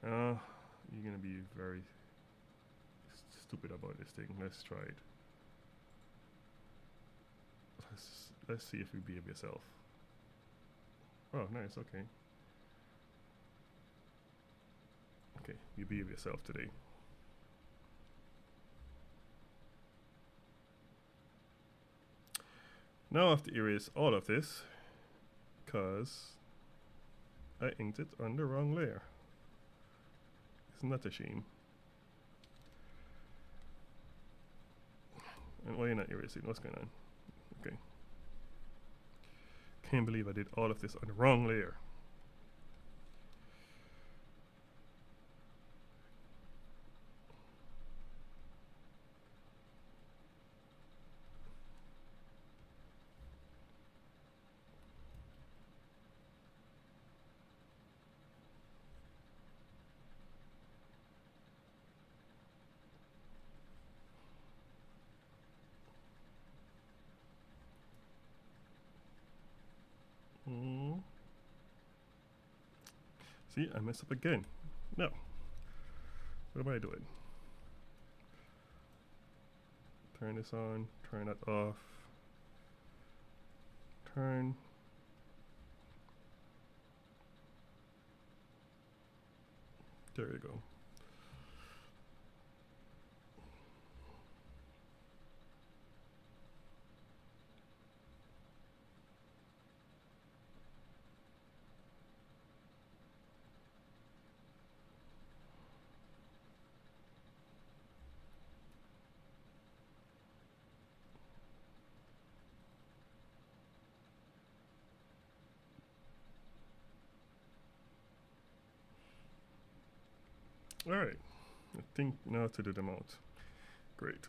You're gonna be very stupid about this thing. Let's try it. Let's see if you behave yourself. Oh, nice. Okay. Okay, you behave yourself today. Now I have to erase all of this because I inked it on the wrong layer. Isn't that a shame? And why are you not erasing? What's going on? Okay. Can't believe I did all of this on the wrong layer. See, I messed up again. No. What am I doing? Turn this on, turn that off. Turn. There you go. All right, I think now to do them out. Great.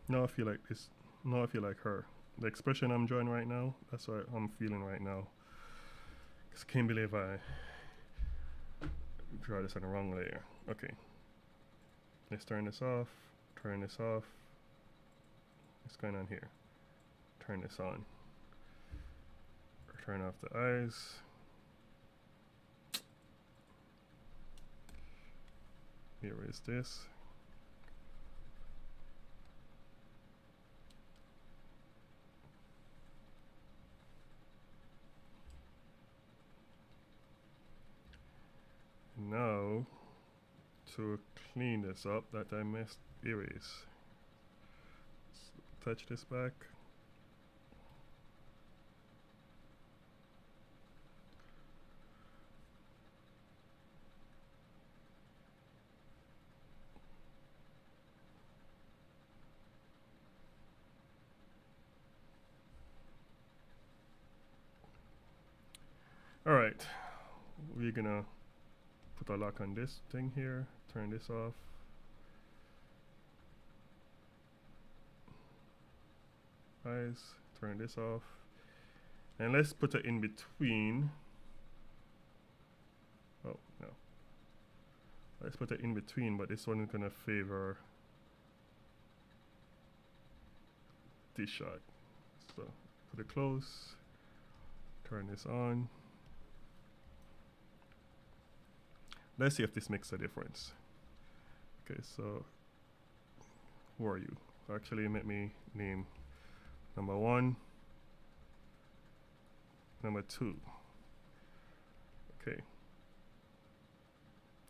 Now I feel like this. Now I feel like her. The expression I'm drawing right now, that's what I'm feeling right now. Cause I can't believe I draw this on the wrong layer. Okay. Let's turn this off. Turn this off. What's going on here? Turn this on. Turn off the eyes. Here is this. Now, to clean this up that I missed, erase. Touch this back. All right, we're gonna put a lock on this thing here, turn this off. Eyes, turn this off. And let's put it in between. Oh, no. Let's put it in between, but this one is gonna favor this shot. So put it close, turn this on. Let's see if this makes a difference. Okay, so who are you? Actually, let me name number 1, number 2. Okay.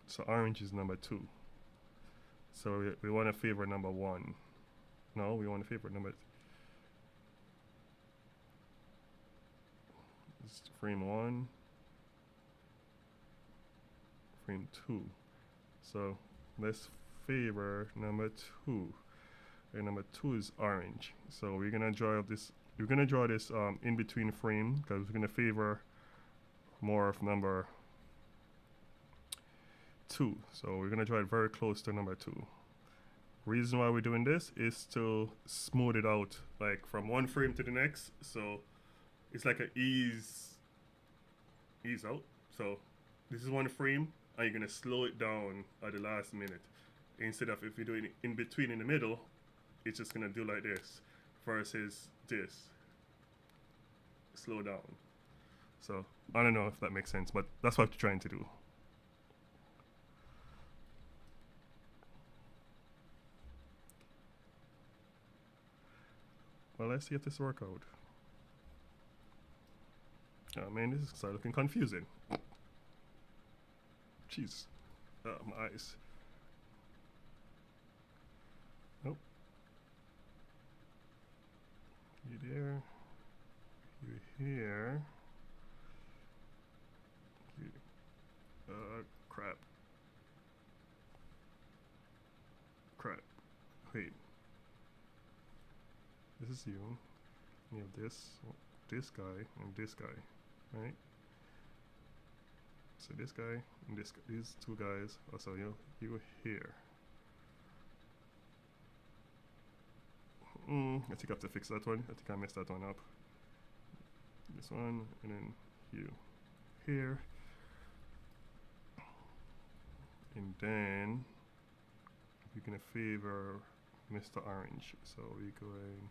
So orange is number 2. So we want to favor number 1. No, we want to favor number. It's frame 1. Frame 2. So let's favor number 2. And number 2 is orange. So we're gonna draw this. We're gonna draw this in between frame because we're gonna favor more of number 2. So we're gonna draw it very close to number 2. Reason why we're doing this is to smooth it out, like from one frame to the next. So it's like a ease out. So this is one frame, and you're gonna slow it down at the last minute. Instead of if you're doing it in between in the middle, it's just gonna do like this versus this. Slow down. So I don't know if that makes sense, but that's what you're trying to do. Well, let's see if this works out. Oh man, this is starting looking confusing. Jeez. My eyes. Nope. You there. You here. You. Crap. Crap. Wait. This is you. You have this guy, and this guy, right? So this guy and this guy, these two guys. Also, you here. I think I have to fix that one. I think I messed that one up. This one, and then you here, and then we're gonna favor Mr. Orange. So we're going.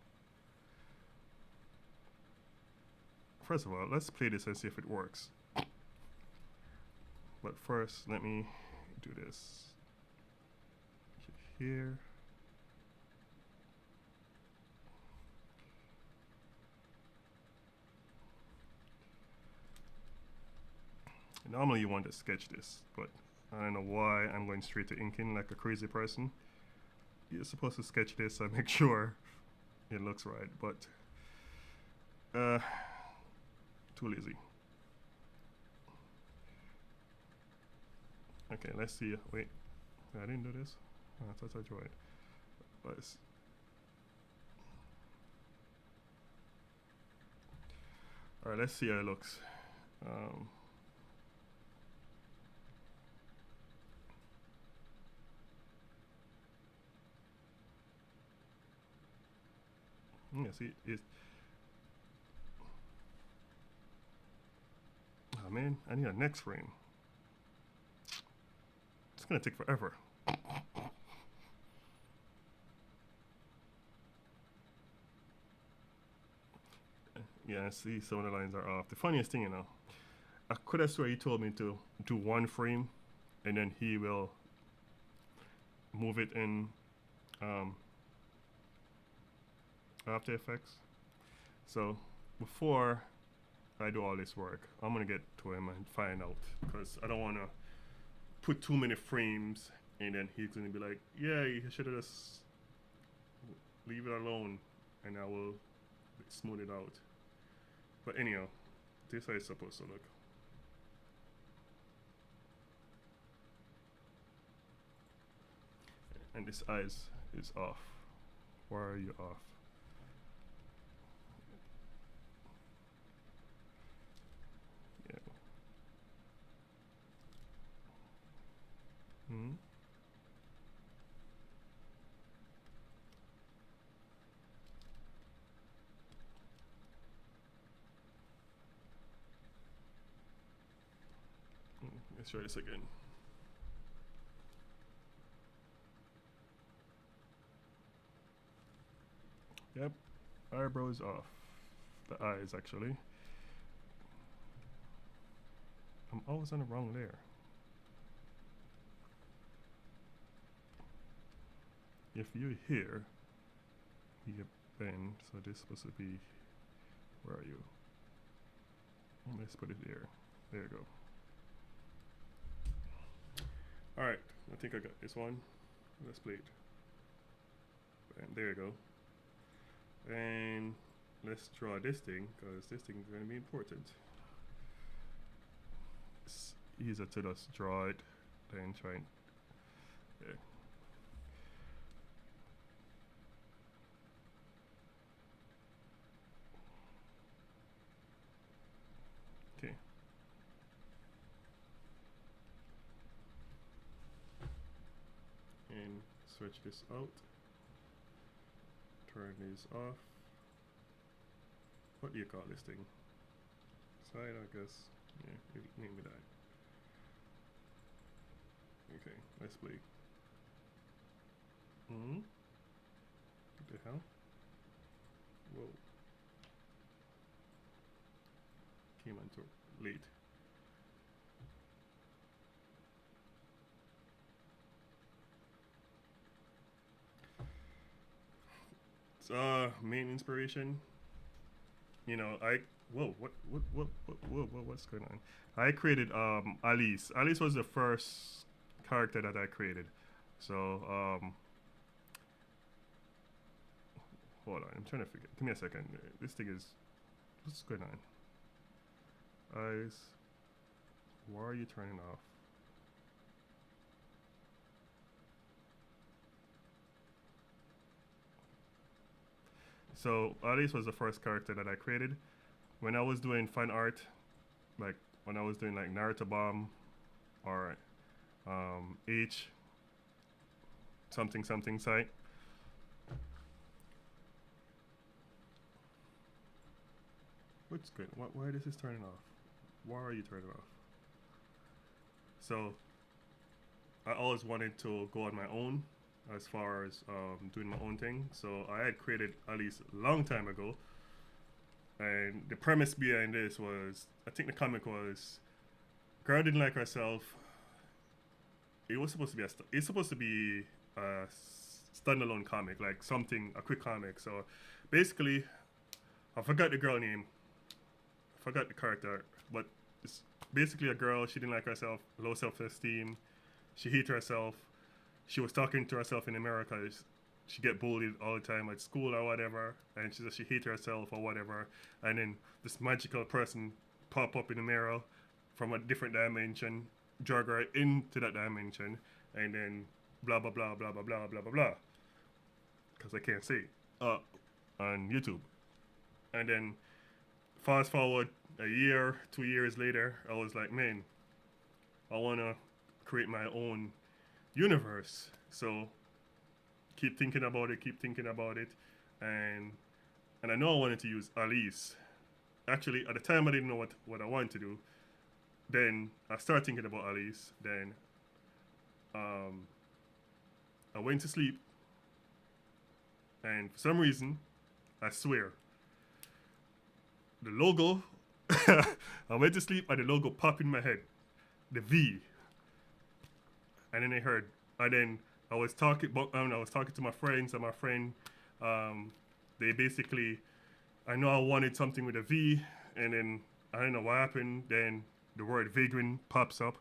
First of all, let's play this and see if it works. But first, let me do this here. Normally you want to sketch this, but I don't know why I'm going straight to inking like a crazy person. You're supposed to sketch this and make sure it looks right, but too lazy. Okay, let's see. Wait, I didn't do this. Oh, I thought I drew it. Let's. All right, let's see how it looks. Yeah, see, it's. Oh man, I need a next frame. It's gonna take forever. Yeah, see, some of the lines are off. The funniest thing, I could have swear he told me to do one frame, and then he will move it in um, After Effects. So before I do all this work, I'm gonna get to him and find out, because I don't wanna put too many frames, and then he's gonna be like, "Yeah, you should have just leave it alone," and I will smooth it out. But anyhow, this is how it's supposed to look. And this eyes is off. Why are you off? Yeah. Hmm. Let's try this again. Yep, eyebrows off. The eyes, actually. I'm always on the wrong layer. If you're here, you bend, so this is supposed to be, where are you? Let's put it there. There you go. Alright, I think I got this one. Let's play it. And there you go. And let's draw this thing, because this thing is going to be important. It's easier to just draw it than try and, yeah. Okay. And switch this out. Turn these off. What do you call this thing? Side, I guess. Yeah, name it that. Okay, let's play. What the hell? Whoa. Came on too late. Main inspiration. What's going on? I created Alice. Alice was the first character that I created. So hold on, I'm trying to figure. Give me a second. This thing is, what's going on? Eyes. Why are you turning off? So Alice was the first character that I created. When I was doing fan art, like when I was doing like Naruto Bomb or H something something site. What's good? Why this is turning off? Why are you turning off? So I always wanted to go on my own as far as doing my own thing. So I had created Alice a long time ago, and the premise behind this was, I think the comic was, girl didn't like herself. It was supposed to be it's supposed to be a standalone comic, like something, a quick comic. So basically, I forgot the girl name, I forgot the character, but it's basically a girl. She didn't like herself, low self-esteem. She hated herself. She was talking to herself in America. She get bullied all the time at school or whatever, and she said she hated herself or whatever. And then this magical person pop up in the mirror from a different dimension, drag her into that dimension, and then blah blah blah blah blah blah blah blah blah. Because I can't say on YouTube. And then fast forward a year, 2 years later, I was like, man, I wanna create my own universe. So keep thinking about it, and and I know I wanted to use Alice. Actually, at the time, I didn't know what I wanted to do. Then I started thinking about Alice. Then um, I went to sleep, and for some reason, I swear, the logo. I went to sleep, and the logo popped in my head, the V, and then I heard, and then I was talking, I was talking to my friends, and my friend, they basically, I know I wanted something with a V, and then I don't know what happened. Then the word Vagrant pops up,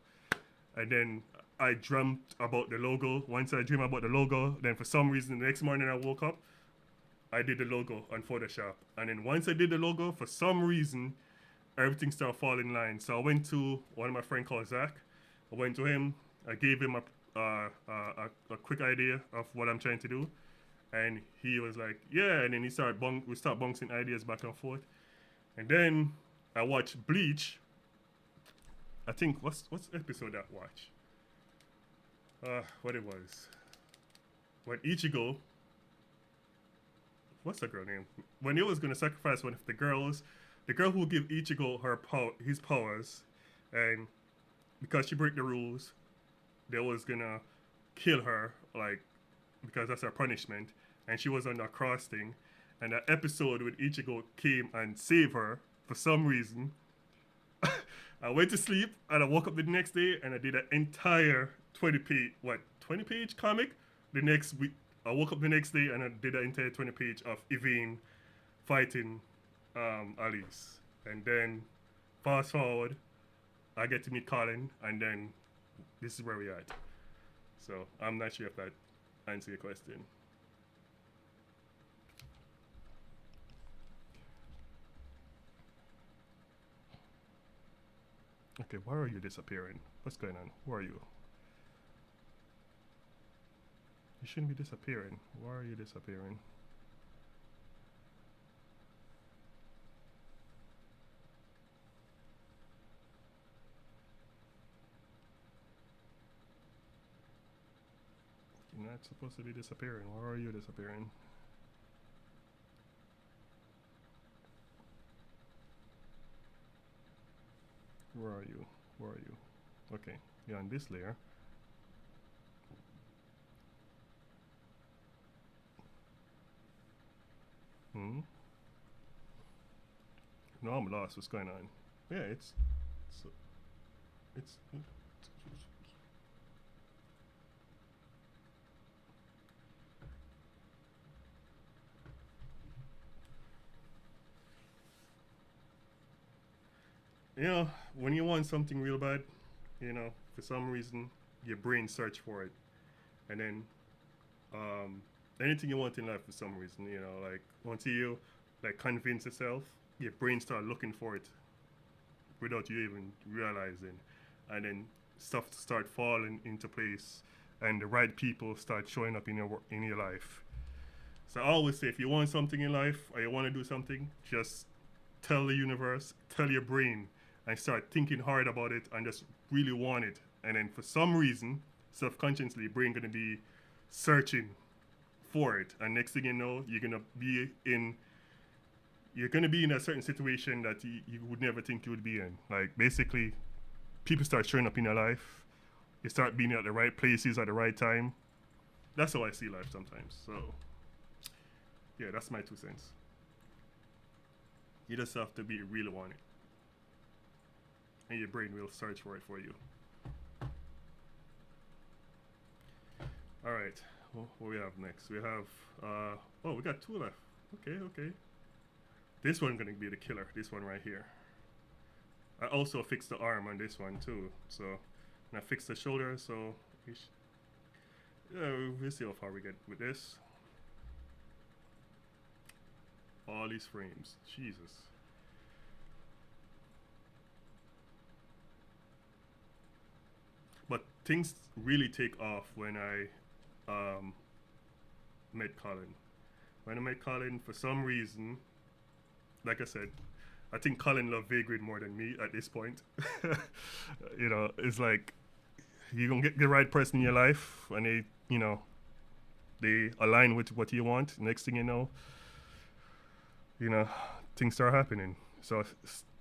and then I dreamt about the logo. Once I dreamed about the logo, then for some reason the next morning I woke up, I did the logo on Photoshop, and then once I did the logo, for some reason everything started falling in line. So I went to one of my friends called Zach. I went to him. I gave him a quick idea of what I'm trying to do, and he was like, "Yeah." And then we start bouncing ideas back and forth, and then I watched Bleach. I think what's the episode that I watched? What it was? When Ichigo, what's the girl name? When he was gonna sacrifice one of the girls, the girl who give Ichigo his powers, and because she broke the rules, they was gonna kill her, like, because that's her punishment, and she was on a cross thing, and that episode with Ichigo came and saved her for some reason. I went to sleep and I woke up the next day and I did an entire 20 page comic. The next week, I woke up the next day and I did an entire 20 page of Yvain fighting Alice, and then fast forward, I get to meet Colin, and then this is where we are at. So I'm not sure if that answers your question. Okay, why are you disappearing? What's going on? Who are you? You shouldn't be disappearing. Why are you disappearing? You're not supposed to be disappearing. Why are you disappearing? Where are you? Where are you? Okay, you're on this layer. Hmm? No, I'm lost. What's going on? Yeah, it's you know, when you want something real bad, for some reason your brain search for it, and then um, anything you want in life for some reason, like once you like convince yourself, your brain start looking for it without you even realizing, and then stuff start falling into place, and the right people start showing up in your life. So I always say, if you want something in life or you want to do something, just tell the universe, tell your brain, and start thinking hard about it and just really want it. And then for some reason, subconsciously, brain gonna be searching for it. And next thing you know, you're gonna be in a certain situation that you would never think you would be in. Like basically, people start showing up in your life. You start being at the right places at the right time. That's how I see life sometimes. So yeah, that's my 2 cents. You just have to be really want it, and your brain will search for it for you. All right. Well, what we have next? We have we got 2 left. Okay. This one's gonna be the killer. This one right here. I also fixed the arm on this one too. So, and I fixed the shoulder. So, we'll see how far we get with this. All these frames. Jesus. But things really take off when I met Colin. When I met Colin, for some reason, like I said, I think Colin loved Vagrant more than me at this point. It's like you gonna get the right person in your life, and they align with what you want. Next thing you know, you know, things start happening. So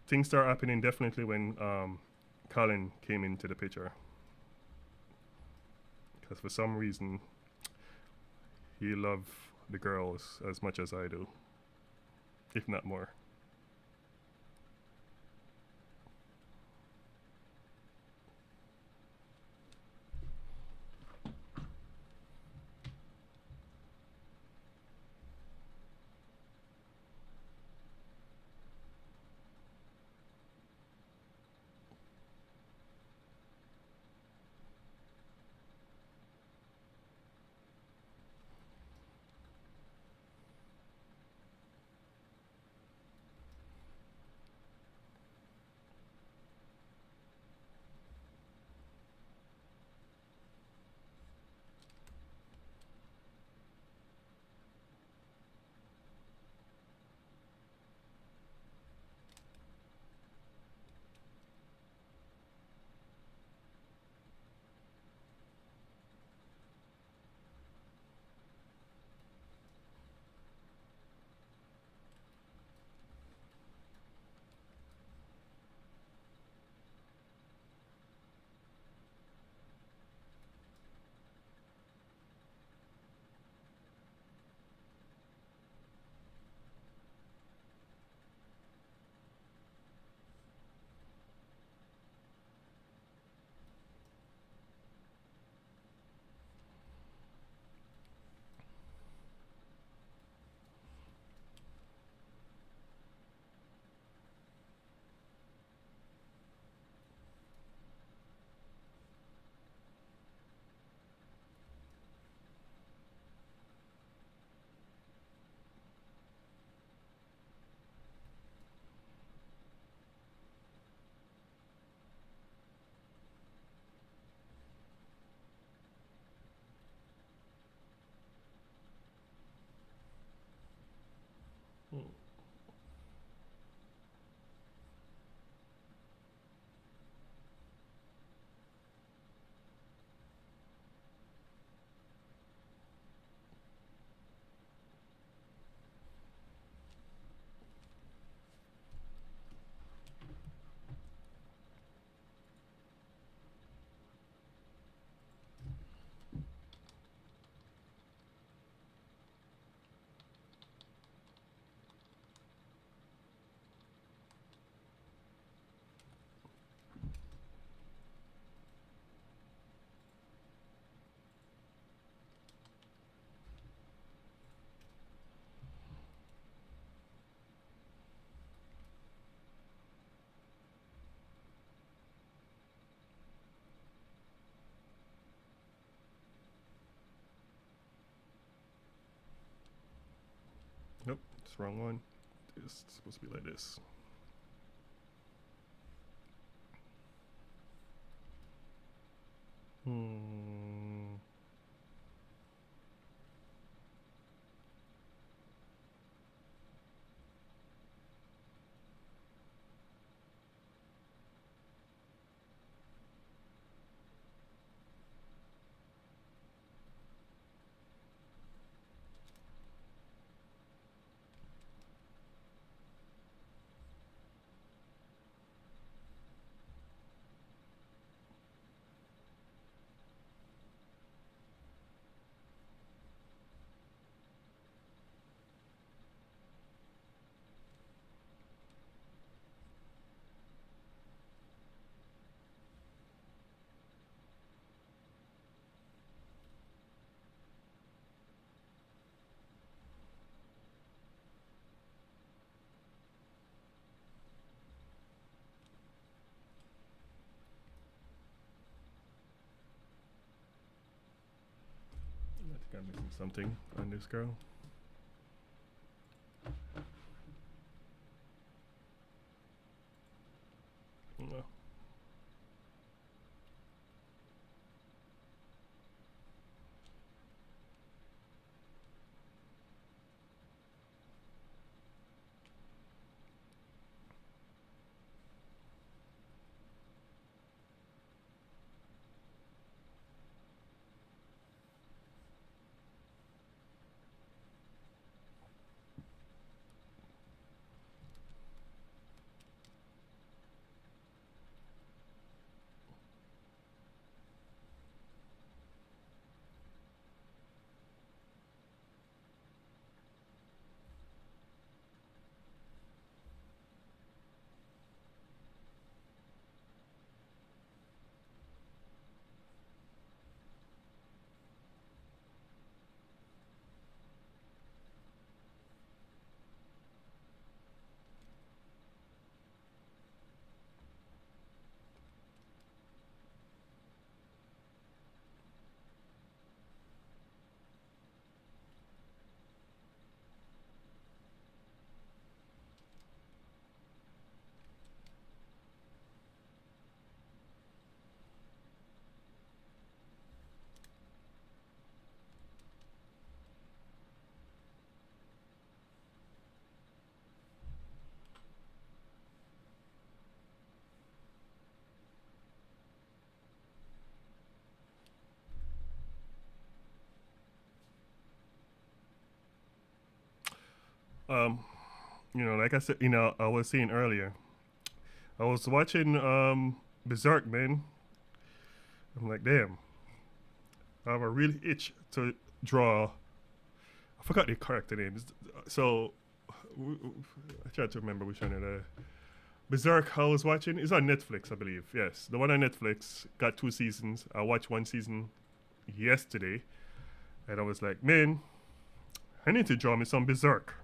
things start happening definitely when Colin came into the picture. Because for some reason, he loved the girls as much as I do, if not more. Hmm. Nope, it's the wrong one. It's supposed to be like this. Hmm. I think I'm missing something on this girl. No. Um, like I said, I was saying earlier, I was watching Berserk, man. I'm like, damn, I have a really itch to draw. I forgot the character names. So I tried to remember which one it is. Berserk, I was watching. It's on Netflix, I believe. Yes, the one on Netflix got 2 seasons. I watched one season yesterday, and I was like, man, I need to draw me some Berserk,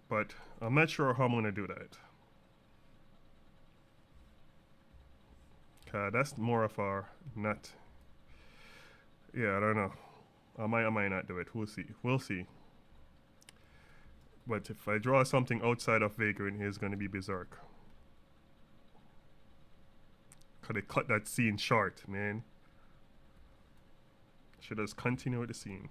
but I'm not sure how I'm gonna do that. That's more of a not. Yeah, I don't know. I might not do it. We'll see. We'll see. But if I draw something outside of Vagrant, it's gonna be Berserk. Cause they cut that scene short, man. Should just continue with the scene.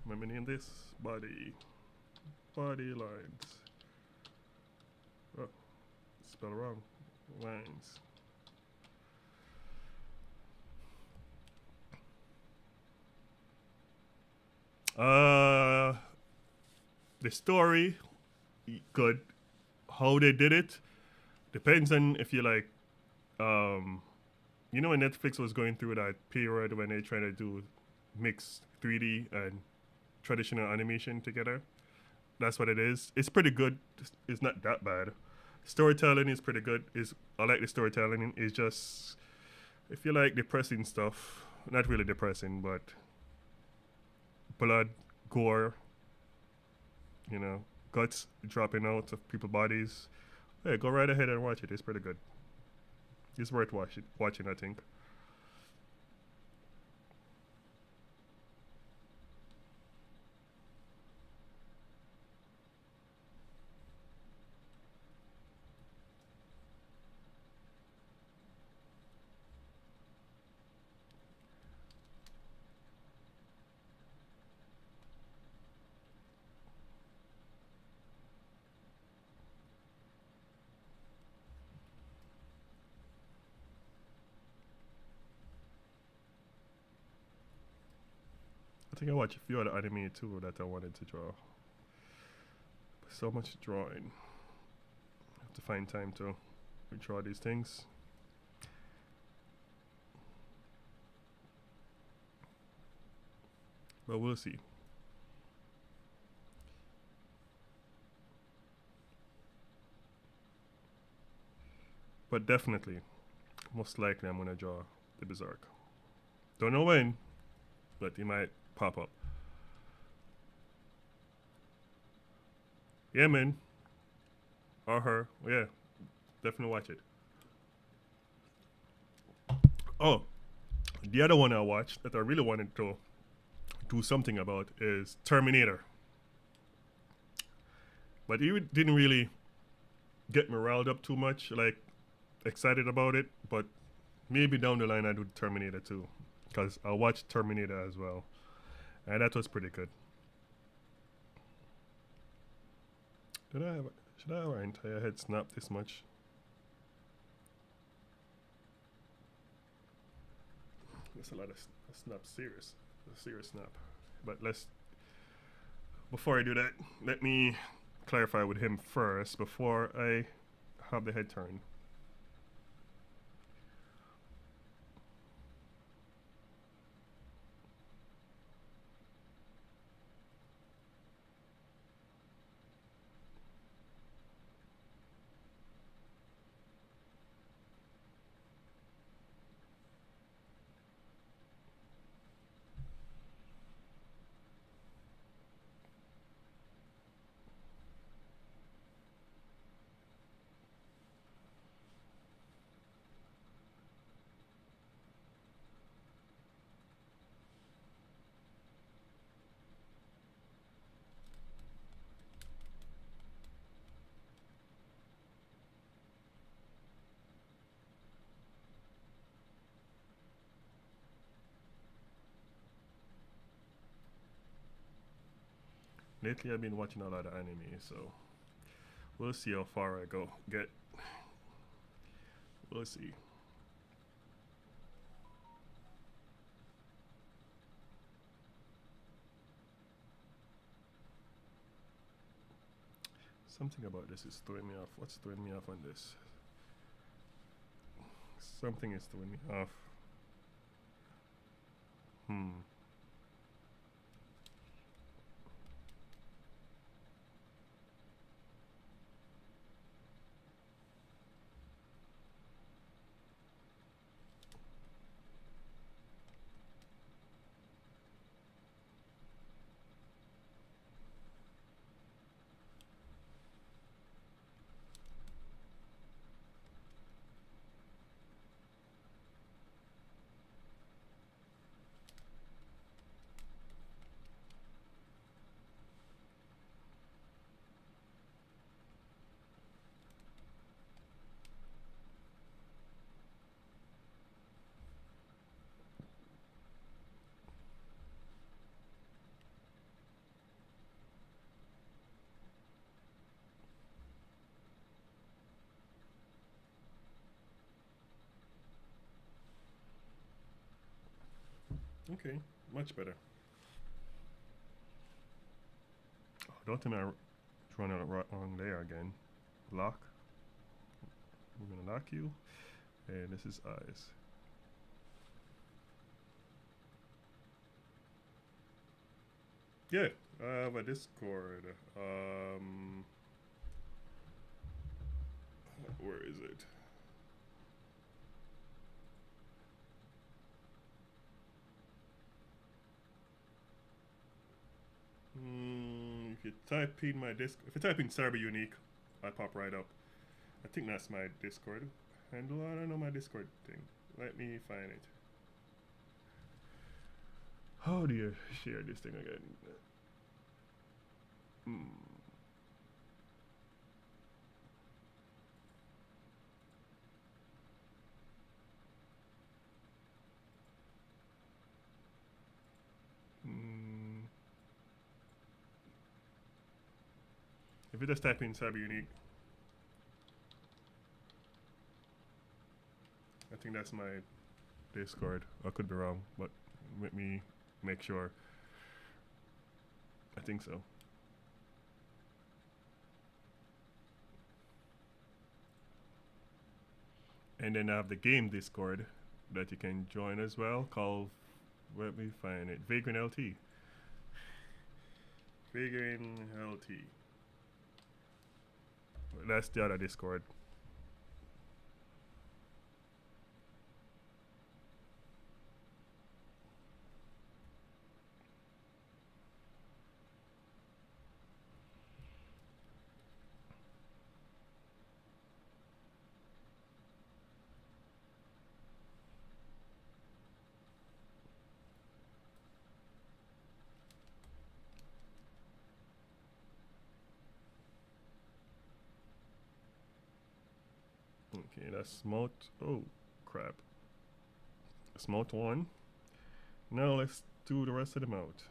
Let me name this body lines. Oh, spell wrong. Lines. Uh, the story, good. How they did it depends on if you like. Um, when Netflix was going through that period when they trying to do mix 3D and traditional animation together. That's what it is. It's pretty good. It's not that bad. Storytelling is pretty good. Is I like the storytelling. It's just if you like depressing stuff, not really depressing, but blood, gore, guts dropping out of people's bodies. Yeah, go right ahead and watch it. It's pretty good. It's worth watching, I think. I think I watched a few other anime too that I wanted to draw. So much drawing. I have to find time to draw these things. But we'll see. But definitely, most likely I'm gonna draw the Berserk. Don't know when, but it might pop up. Yeah, man. Or her. Yeah, definitely watch it. Oh, the other one I watched that I really wanted to do something about is Terminator. But it didn't really get me riled up too much, like excited about it. But maybe down the line I do Terminator too, because I watched Terminator as well, and that was pretty good. Should I have our entire head snapped this much? That's a lot of snap, a serious snap. But before I do that, let me clarify with him first before I have the head turn. Lately, I've been watching a lot of anime, so we'll see how far I go. We'll see. Something about this is throwing me off. What's throwing me off on this? Something is throwing me off. Okay, much better. Oh, don't tell me I'm running out wrong there again. Lock. We're gonna lock you. And this is eyes. Yeah, I have a Discord. Where is it? If you type in my Discord, if you type in Cyber Unique, I pop right up. I think that's my Discord handle. I don't know my Discord thing. Let me find it. How do you share this thing again? If you just type in Cyber Unique, I think that's my Discord. I could be wrong, but let me make sure. I think so. And then I have the game Discord that you can join as well, called, let me find it, Vagrant LT. Vaygren LT. That's the other Discord. Okay, that's smote. Oh, crap. Smote one. Now let's do the rest of them out.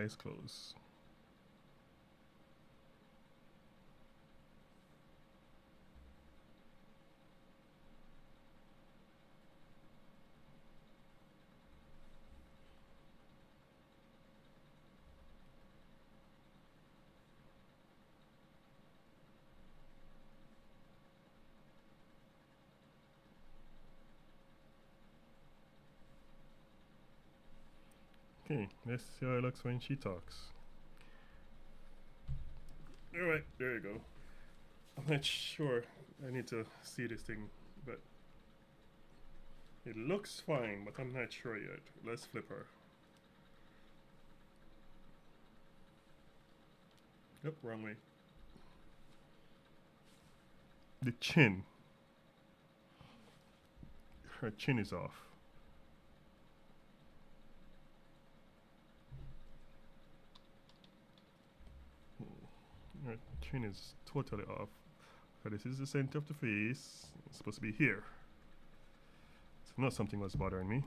eyes closed. Okay, let's see how it looks when she talks. Alright, there you go. I'm not sure. I need to see this thing, but it looks fine, but I'm not sure yet. Let's flip her. Yep, wrong way. The chin. Her chin is off. Her chin is totally off. So this is the center of the face. It's supposed to be here. So not something was bothering me.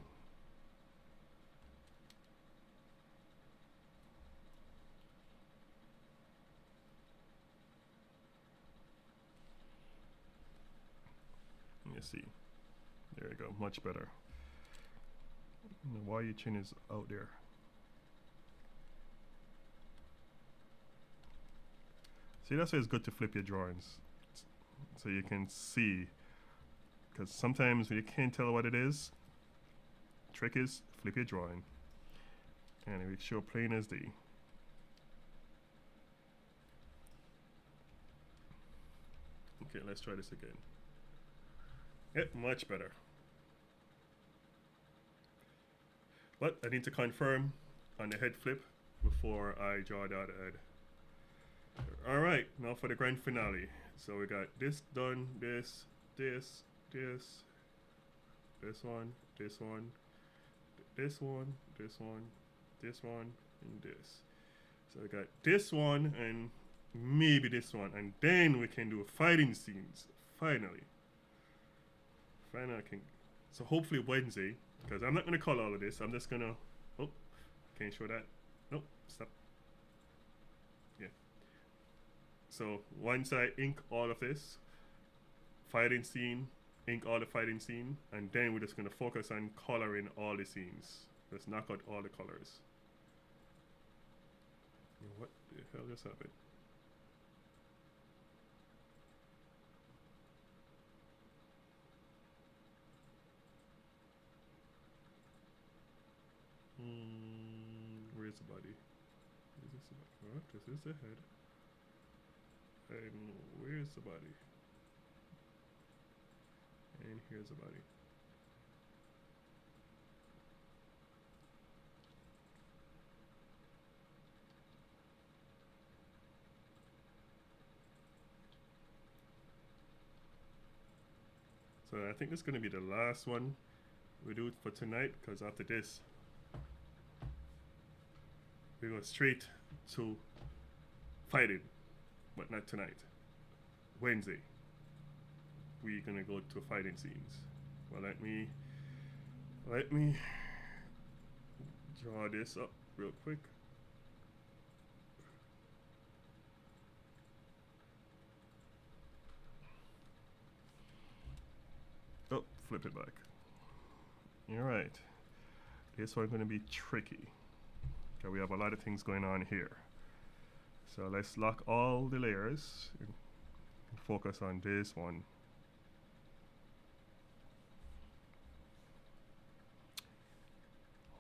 Let's see. There you go, much better. Why your chin is out there? See, that's why it's good to flip your drawings, so you can see. Because sometimes you can't tell what it is. Trick is flip your drawing, and it will show plain as day. Okay, let's try this again. Yep, much better. But I need to confirm on the head flip before I draw the other head. Alright, now for the grand finale. So we got this done, this one, this one, this one, and this. So we got this one and maybe this one, and then we can do fighting scenes. Finally. So hopefully Wednesday, because I'm not gonna call all of this. I'm just gonna. Oh, can't show that. Nope, stop. Yeah. So once I ink all of this, fighting scene, ink all the fighting scene, and then we're just gonna focus on coloring all the scenes. Let's knock out all the colors. What the hell just happened? Where's the body? Is this the body? What? This is the head. And where's the body? And here's the body. So I think this is going to be the last one we do for tonight, because after this we go straight to fighting, but not tonight. Wednesday we're gonna go to fighting scenes. Well, let me draw this up real quick. Oh, flip it back. All right, this one's gonna be tricky. Okay, we have a lot of things going on here. So let's lock all the layers and focus on this one.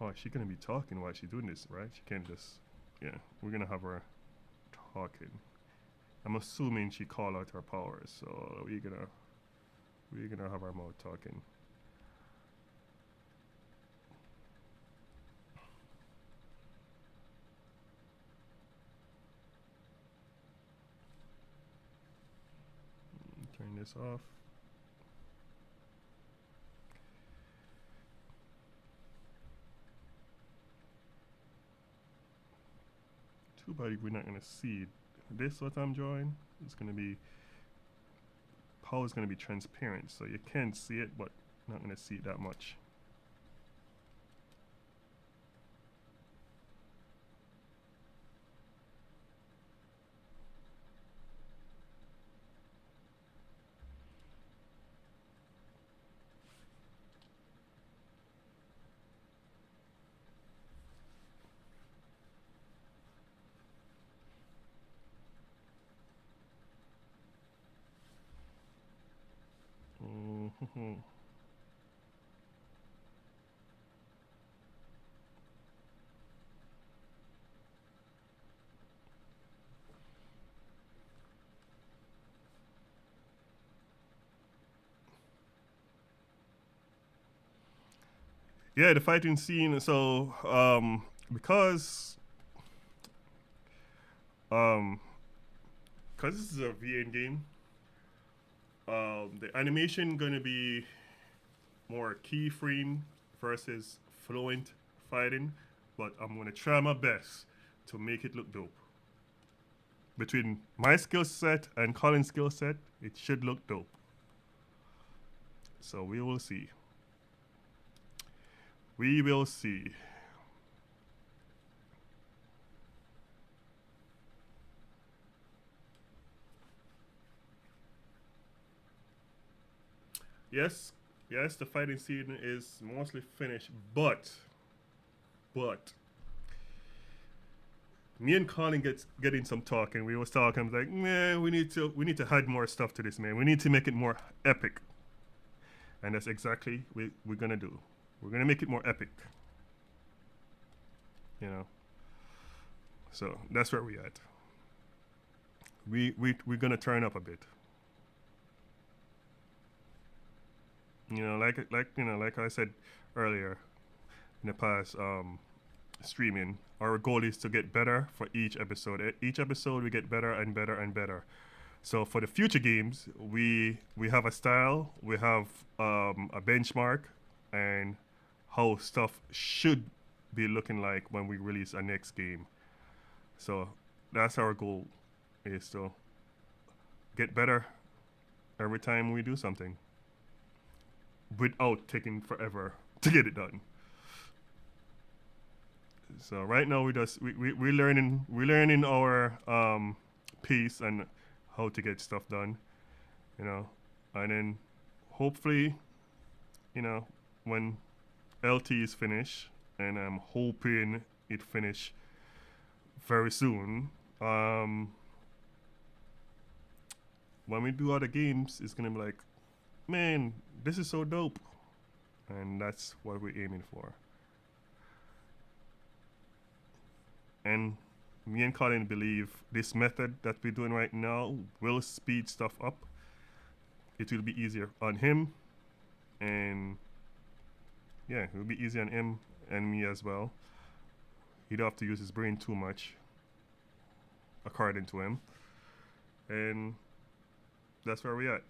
Oh, she's gonna be talking while she's doing this, right? She can't just, yeah, we're gonna have her talking. I'm assuming she called out her powers, so we're gonna have our mouth talking. Turn this off. Too bad we're not gonna see it. This what I'm drawing is gonna be power is gonna be transparent, so you can see it, but not gonna see it that much. Hmm. Yeah, the fighting scene. So, um, because this is a VN game, the animation gonna be more keyframe versus fluent fighting, but I'm gonna try my best to make it look dope. Between my skill set and Colin's skill set, it should look dope. So we will see. We will see. Yes, yes, the fighting scene is mostly finished, but me and Colin gets getting some talking. We was talking. I was like, man, we need to add more stuff to this, man. We need to make it more epic, and that's exactly what we're gonna do. We're gonna make it more epic. You know, so that's where we at. We're gonna turn up a bit. Like I said earlier in the past, streaming. Our goal is to get better for each episode. Each episode we get better and better and better. So for the future games, we have a style, we have a benchmark, and how stuff should be looking like when we release our next game. So that's our goal, is to get better every time we do something without taking forever to get it done. So right now we're learning our piece and how to get stuff done, you know, and then hopefully, when LT is finished, and I'm hoping it finish very soon. When we do other games, it's gonna be like, man, this is so dope, and that's what we're aiming for. And me and Colin believe this method that we're doing right now will speed stuff up. It will be easier on him, and yeah, it will be easier on him and me as well. He don't have to use his brain too much, according to him. And that's where we at.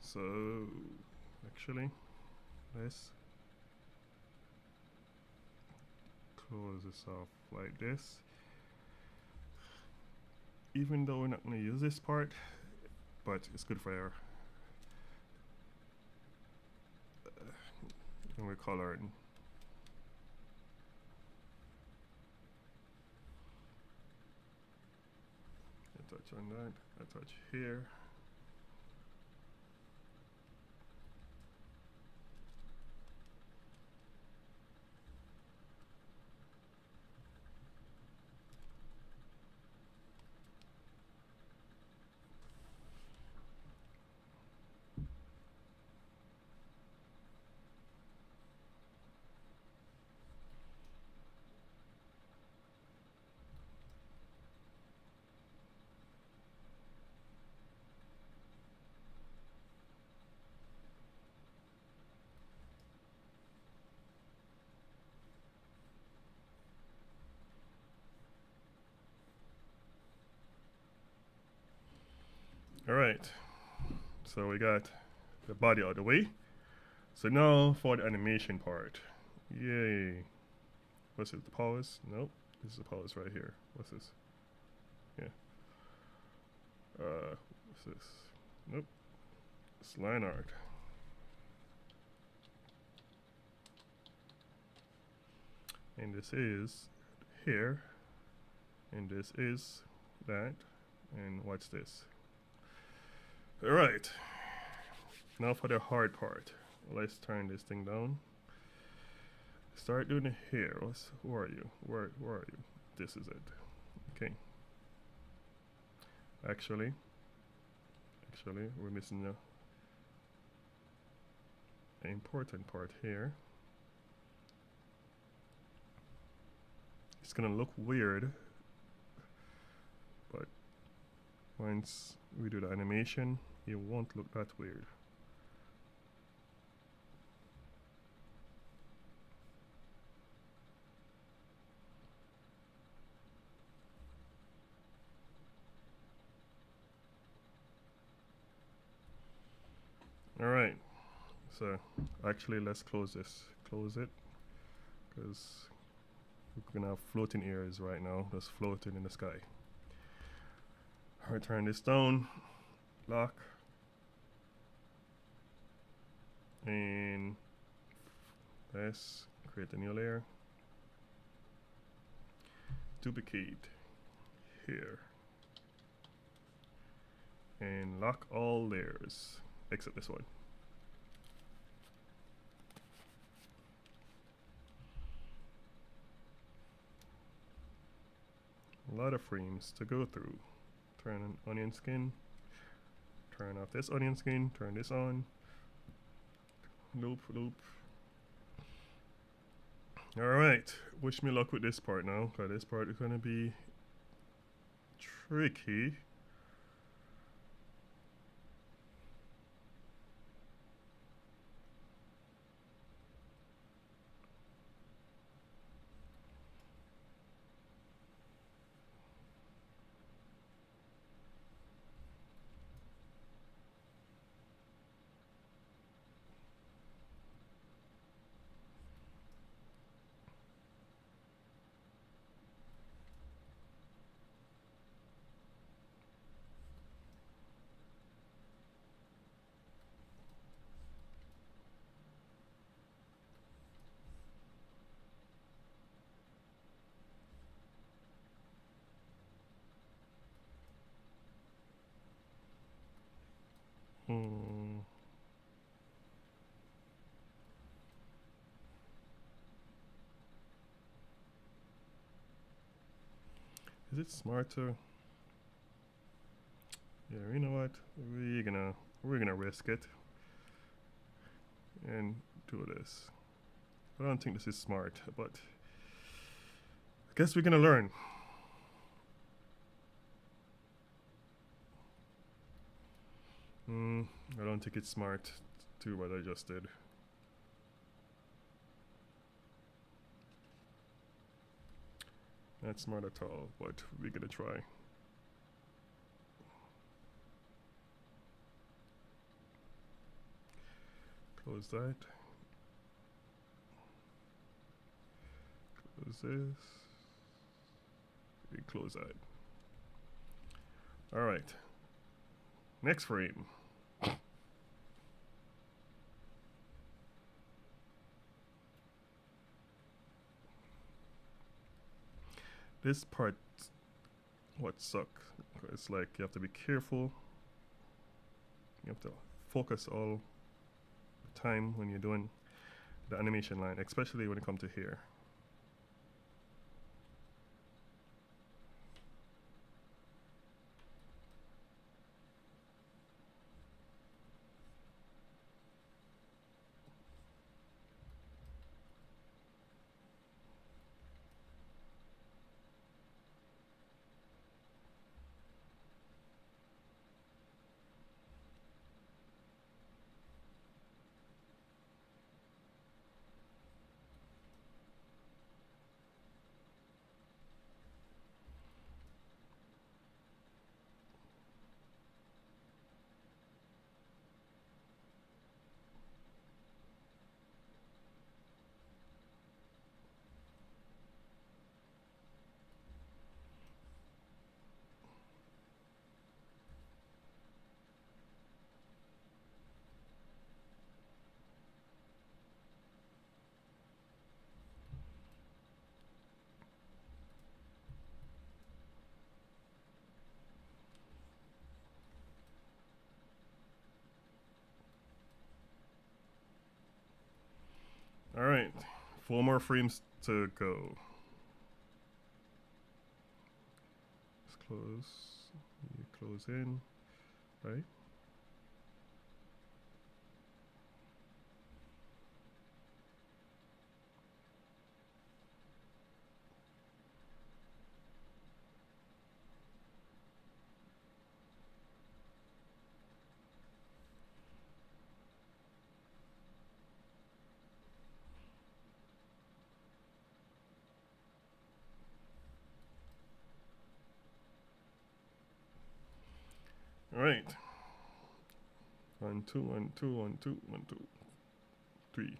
So actually, let's close this off like this. Even though we're not going to use this part, but it's good for our when we're coloring. A touch on that, a touch here. All right, so we got the body out of the way. So now for the animation part. Yay. What's it, the pause? Nope, this is the pause right here. What's this? Yeah. What's this? Nope. It's line art. And this is here. And this is that. And what's this? All right. Now for the hard part. Let's turn this thing down. Start doing it here. Who are you? Where are you? This is it. Okay. Actually, we're missing the important part here. It's gonna look weird, but once we do the animation, it won't look that weird. All right, so actually let's close this. Close it, because we're gonna have floating ears right now, just floating in the sky. All right, turn this down, lock, and let's create a new layer. Duplicate here, and lock all layers except this one. A lot of frames to go through. Turn on onion skin, turn off this onion skin, turn this on, loop. All right, wish me luck with this part now, because this part is gonna be tricky. Is it smarter? Yeah, you know what? We're gonna risk it and do this. I don't think this is smart, but I guess we're gonna learn. I don't think it's smart to do what I just did. Not smart at all, but we're gonna try. Close that. Close this. And close that. All right. Next frame. This part, what sucks. It's like you have to be careful. You have to focus all the time when you're doing the animation line, especially when it comes to here. All right, 4 more frames to go. Let's close. You close in, right? All right. 1, 2, 1, 2, 1, 2, 1, 2, 3.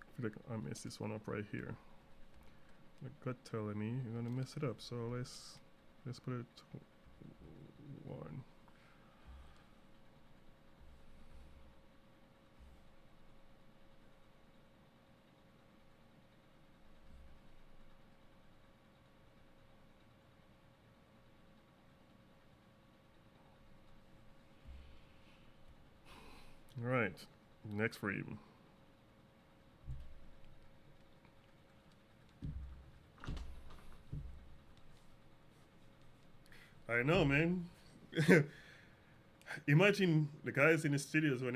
I feel like I messed this one up right here. My gut telling me you're gonna mess it up, so let's put it to 1. All right, next frame. I know, man. Imagine the guys in the studios when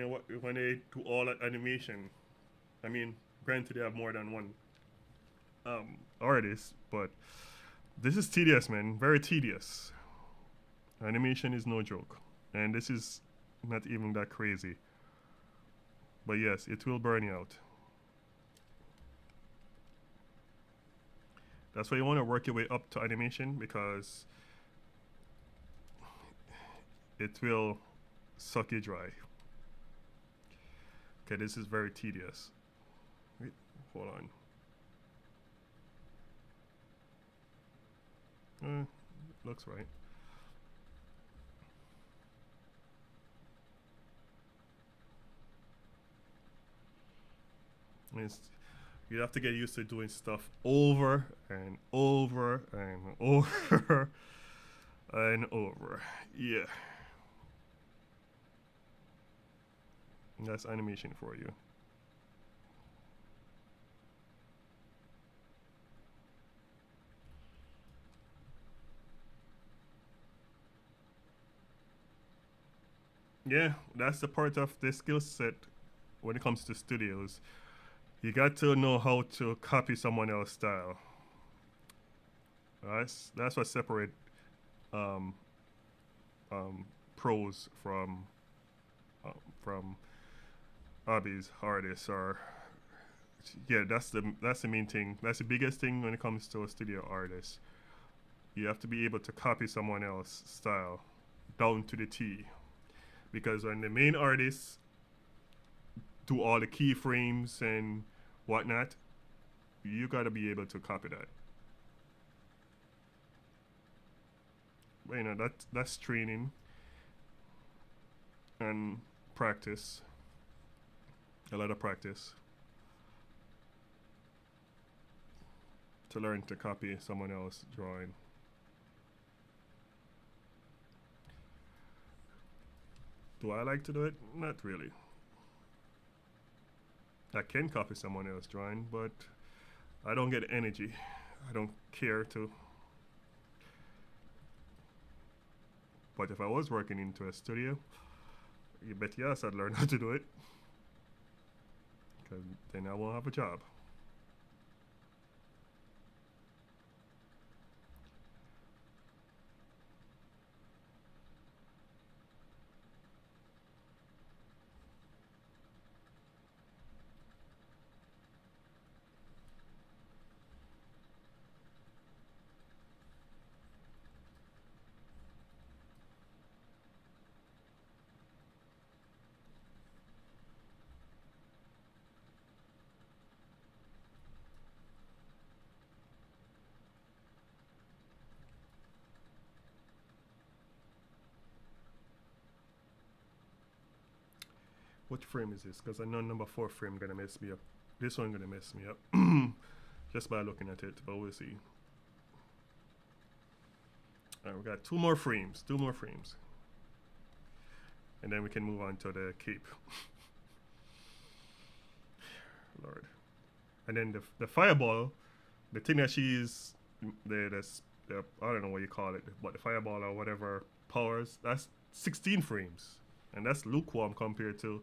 they do all that animation. I mean, granted they have more than one artist, but this is tedious, man. Very tedious. Animation is no joke, and this is not even that crazy. But yes, it will burn you out. That's why you want to work your way up to animation because it will suck you dry. Okay, this is very tedious. Wait, hold on. Looks right. It's, you have to get used to doing stuff over and over and over and over. Yeah. That's animation for you. Yeah, that's the part of the skill set when it comes to studios. You got to know how to copy someone else's style. That's what separate um, pros from hobbies, artists, or yeah, that's the main thing. That's the biggest thing when it comes to a studio artist. You have to be able to copy someone else's style down to the T. Because when the main artists do all the keyframes and whatnot, you gotta be able to copy that. But, that's training and practice. A lot of practice to learn to copy someone else's drawing. Do I like to do it? Not really. I can copy someone else's drawing, but I don't get energy. I don't care to. But if I was working into a studio, you bet yes I'd learn how to do it. Because then I won't have a job. What frame is this? Because I know number 4 frame gonna mess me up. This one gonna mess me up. Just by looking at it, but we'll see. Alright, we got 2 more frames. 2 more frames. And then we can move on to the cape. Lord. And then the fireball, the thing that she's the I don't know what you call it, but the fireball or whatever powers, that's 16 frames. And that's lukewarm compared to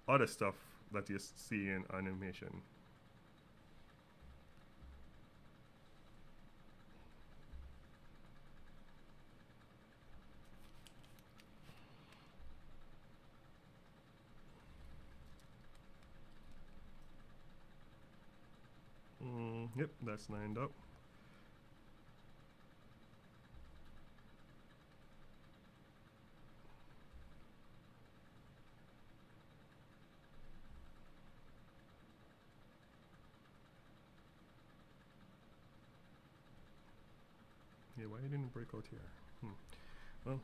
other stuff that you see in animation. Yep, that's lined up. Yeah, why it didn't break out here? Well,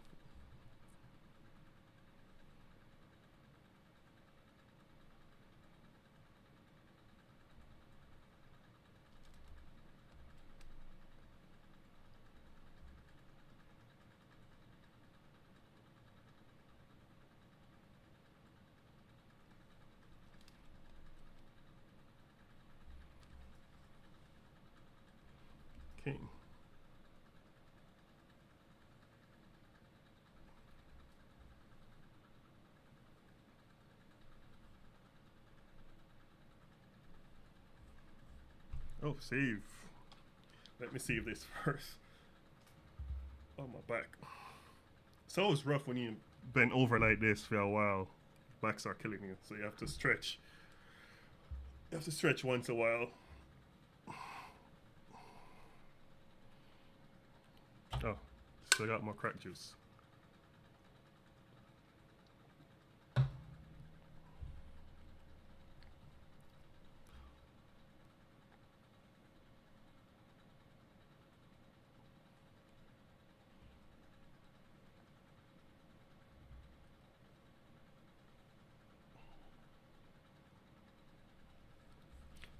king. Oh, save. Let me save this first. Oh, my back. It's always rough when you bend over like this for a while. Backs are killing you, so you have to stretch. You have to stretch once a while. Oh, still got more crack juice.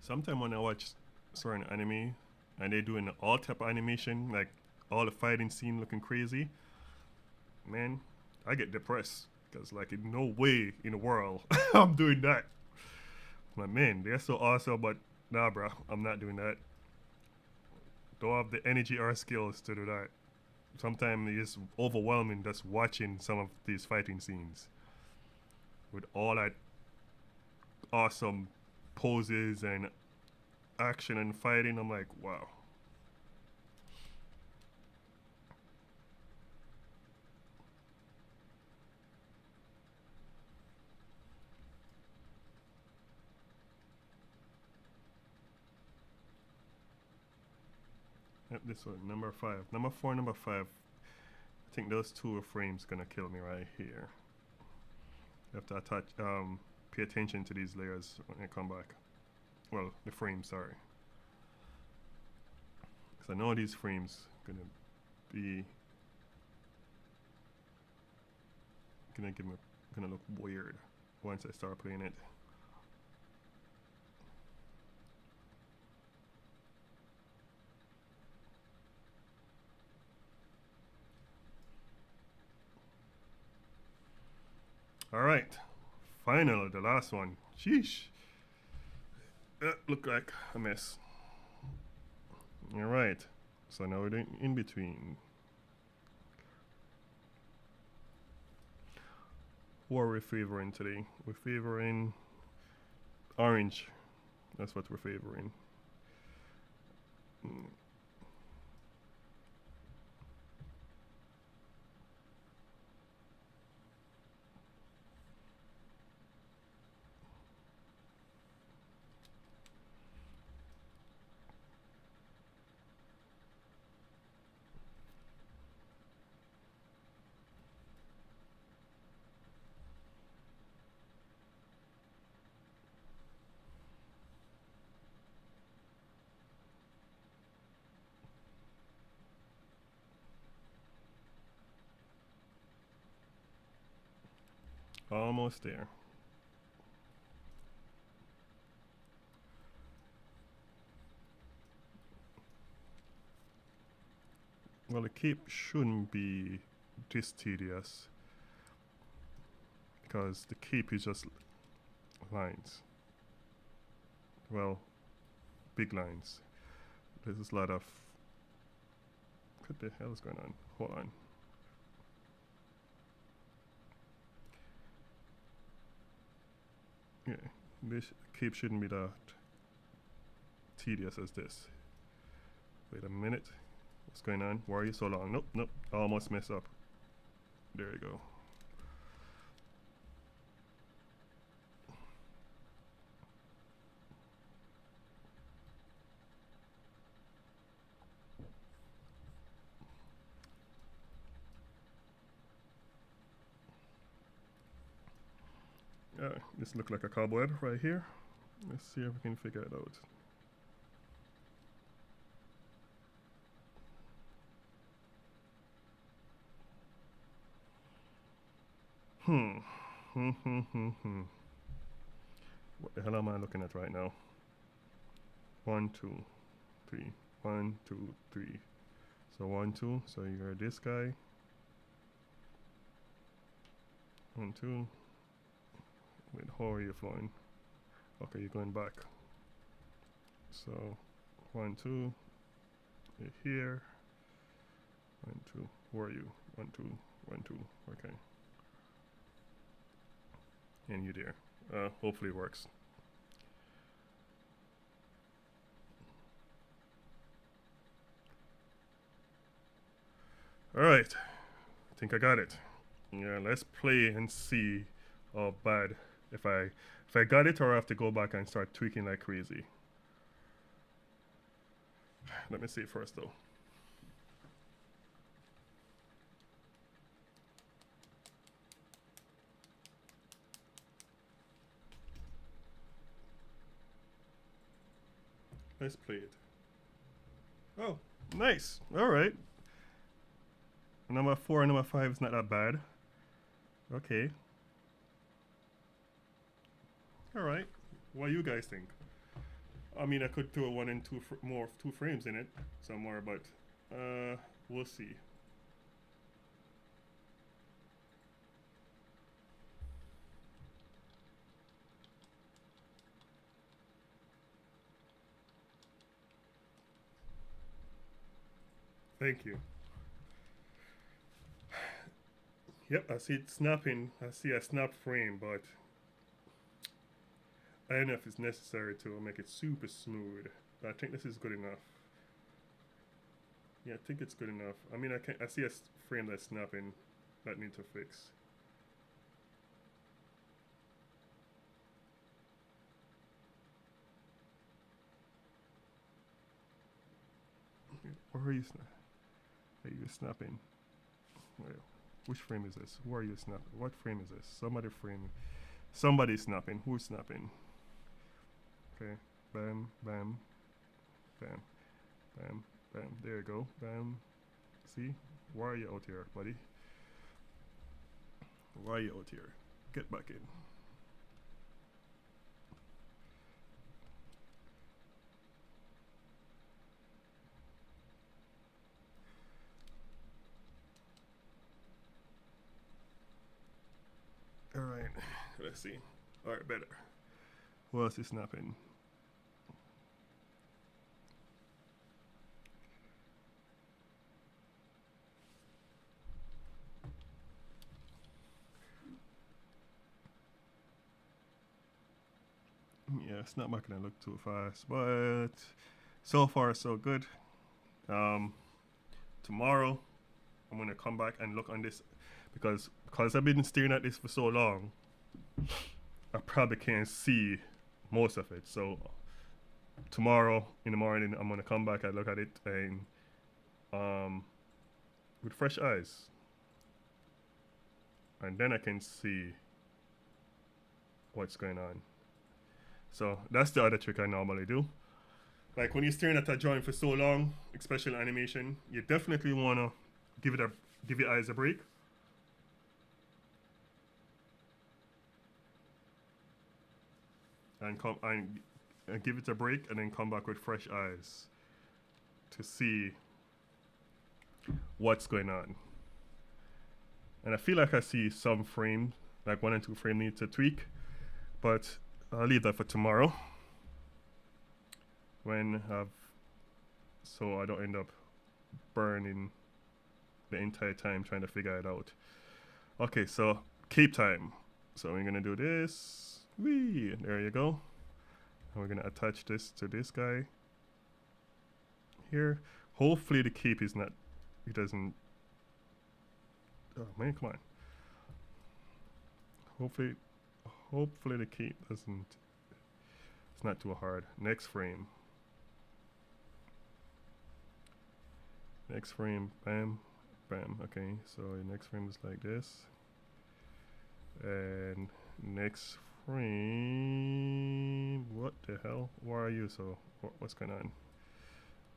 Sometimes when I watch certain anime and they doing all type of animation, like all the fighting scene looking crazy, man, I get depressed because like in no way in the world I'm doing that. My man, they're so awesome, but nah, bro, I'm not doing that. Don't have the energy or skills to do that. Sometimes it's overwhelming just watching some of these fighting scenes with all that awesome poses and action and fighting. I'm like, wow. Yep, this one, number 5. Number 4, number 5. I think those two frames gonna kill me right here. You have to attach, pay attention to these layers when I come back. Well, the frames, sorry. Because I know these frames gonna be gonna look weird once I start playing it. All right, final, the last one. Sheesh. Look like a mess. All right, so now we're in between. Who are we favoring today? We're favoring orange. That's what we're favoring. Almost there. Well, the cape shouldn't be this tedious because the cape is just lines. Well, big lines. There's a lot of... What the hell is going on? Hold on. Yeah, this cape shouldn't be that tedious as this. Wait a minute. What's going on? Why are you so long? Nope, nope. Almost messed up. There you go. This looks like a cobweb right here. Let's see if we can figure it out. What the hell am I looking at right now? 1, 2, 3. 1, 2, 3. So 1, 2. So you're this guy. 1, 2. Wait, how are you flowing? Okay, you're going back. So 1, 2. You're here. 1, 2. Who are you? 1, 2, 1, 2. Okay. And you there. Hopefully it works. All right. I think I got it. Yeah, let's play and see how bad if I got it or I have to go back and start tweaking like crazy. Let me see it first though. Let's play it. Oh, nice. All right. Number 4 and number 5 is not that bad. Okay. All right. What do you guys think? I mean, I could throw 1 and 2 more 2 frames in it somewhere, but we'll see. Thank you. Yep, I see it snapping. I see a snap frame, but I don't know if it's necessary to make it super smooth. But I think this is good enough. Yeah, I think it's good enough. I mean, I see a frame that's snapping that need to fix. Where are you snapping? Well, which frame is this? Who are you snapping? What frame is this? Somebody's snapping. Who's snapping? Okay. Bam, bam, bam, bam, bam. There you go. Bam. See? Why are you out here, buddy? Why are you out here? Get back in. Alright, let's see. Alright, better. Who else is snapping? Yeah, it's not gonna look too fast, but so far so good. Tomorrow I'm gonna come back and look on this because I've been staring at this for so long. I probably can't see most of it. So tomorrow in the morning I'm gonna come back and look at it and with fresh eyes, and then I can see what's going on. So that's the other trick I normally do. Like when you're staring at a drawing for so long, especially animation, you definitely wanna give your eyes a break. And come and give it a break and then come back with fresh eyes to see what's going on. And I feel like I see some frames, like 1 and 2 frame need to tweak, but I'll leave that for tomorrow so I don't end up burning the entire time trying to figure it out. Okay, so keep time. So we're gonna do this. Whee! There you go. And we're gonna attach this to this guy here. Hopefully the cape is not, it doesn't, oh man, come on. Hopefully the cape doesn't, it's not too hard. Next frame, bam, bam. Okay, so the next frame is like this, and next frame, what the hell, why are you so, what's going on?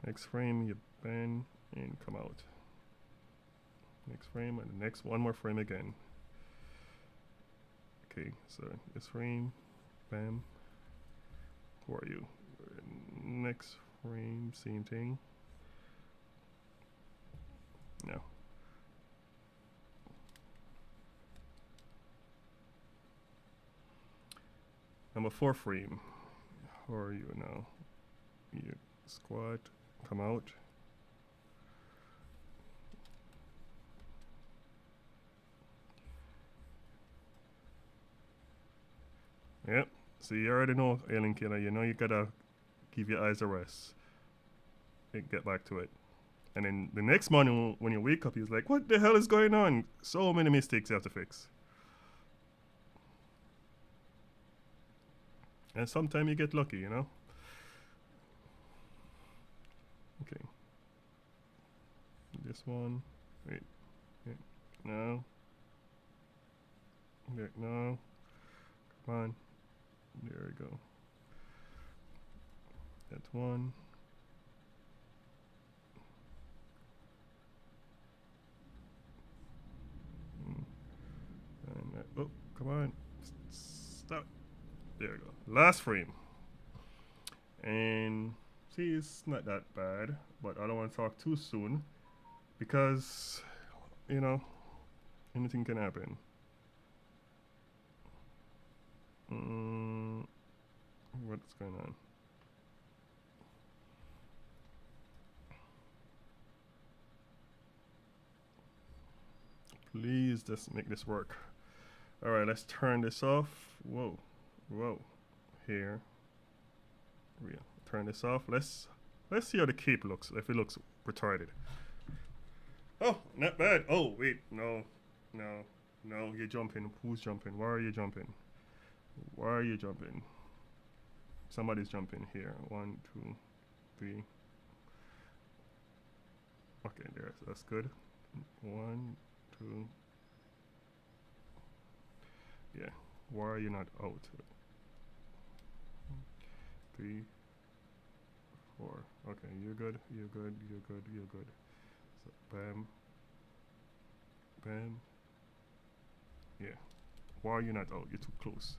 Next frame, you bend and come out. Next frame, and the next one more frame again. Okay, so this frame, bam. Who are you? Next frame, same thing. No. Number 4 frame. Who are you now? You squat, come out. Yep. So you already know, Alien Killer. You know you gotta give your eyes a rest and get back to it. And then the next morning when you wake up, he's like, "What the hell is going on? So many mistakes you have to fix." And sometimes you get lucky, you know. Okay. This one. Wait. Wait. No. There. No. Come on. There we go. That's one. And oh, come on. Stop. There we go. Last frame. And see, it's not that bad, but I don't want to talk too soon because, you know, anything can happen. What's going on? Please just make this work. All right, let's turn this off. Whoa, whoa, here. Real. Turn this off. Let's see how the cape looks. If it looks retarded. Oh, not bad. Oh wait, no, no, no. You're jumping. Who's jumping? Why are you jumping? Why are you jumping? Somebody's jumping here. 1, 2, 3. Okay, there. That's good. 1, 2. Yeah. Why are you not out? 3, 4. Okay, you're good. You're good. You're good. You're good. So, bam. Bam. Yeah. Why are you not out? You're too close.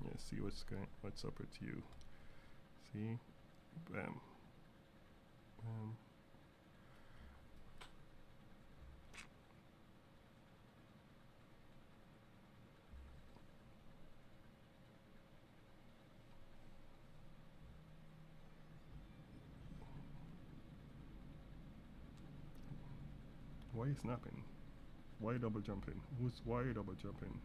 Yeah, see what's up with you. See? Bam. Bam. Why are you snapping? Why are you double jumping? Why are you double jumping?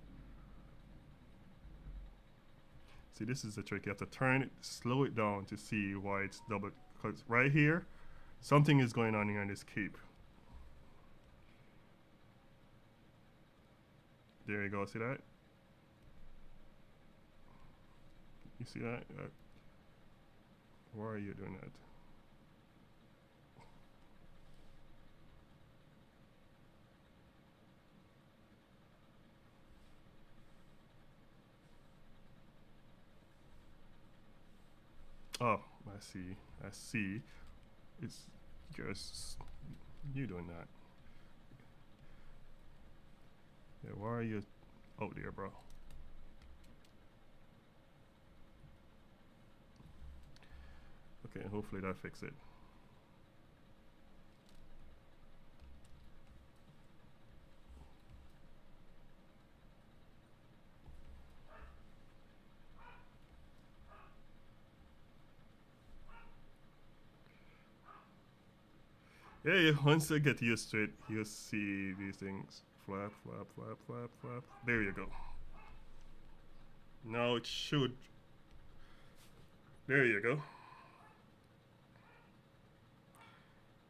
See, this is the trick. You have to turn it, slow it down to see why it's double. Because right here, something is going on here in this cape. There you go. See that? You see that? Why are you doing that? Oh, I see. I see. It's just you doing that. Yeah, why are you out there, bro? Okay, hopefully that fix it. Yeah, once you get used to it, you'll see these things. Flap, flap, flap, flap, flap. There you go. Now it should. There you go.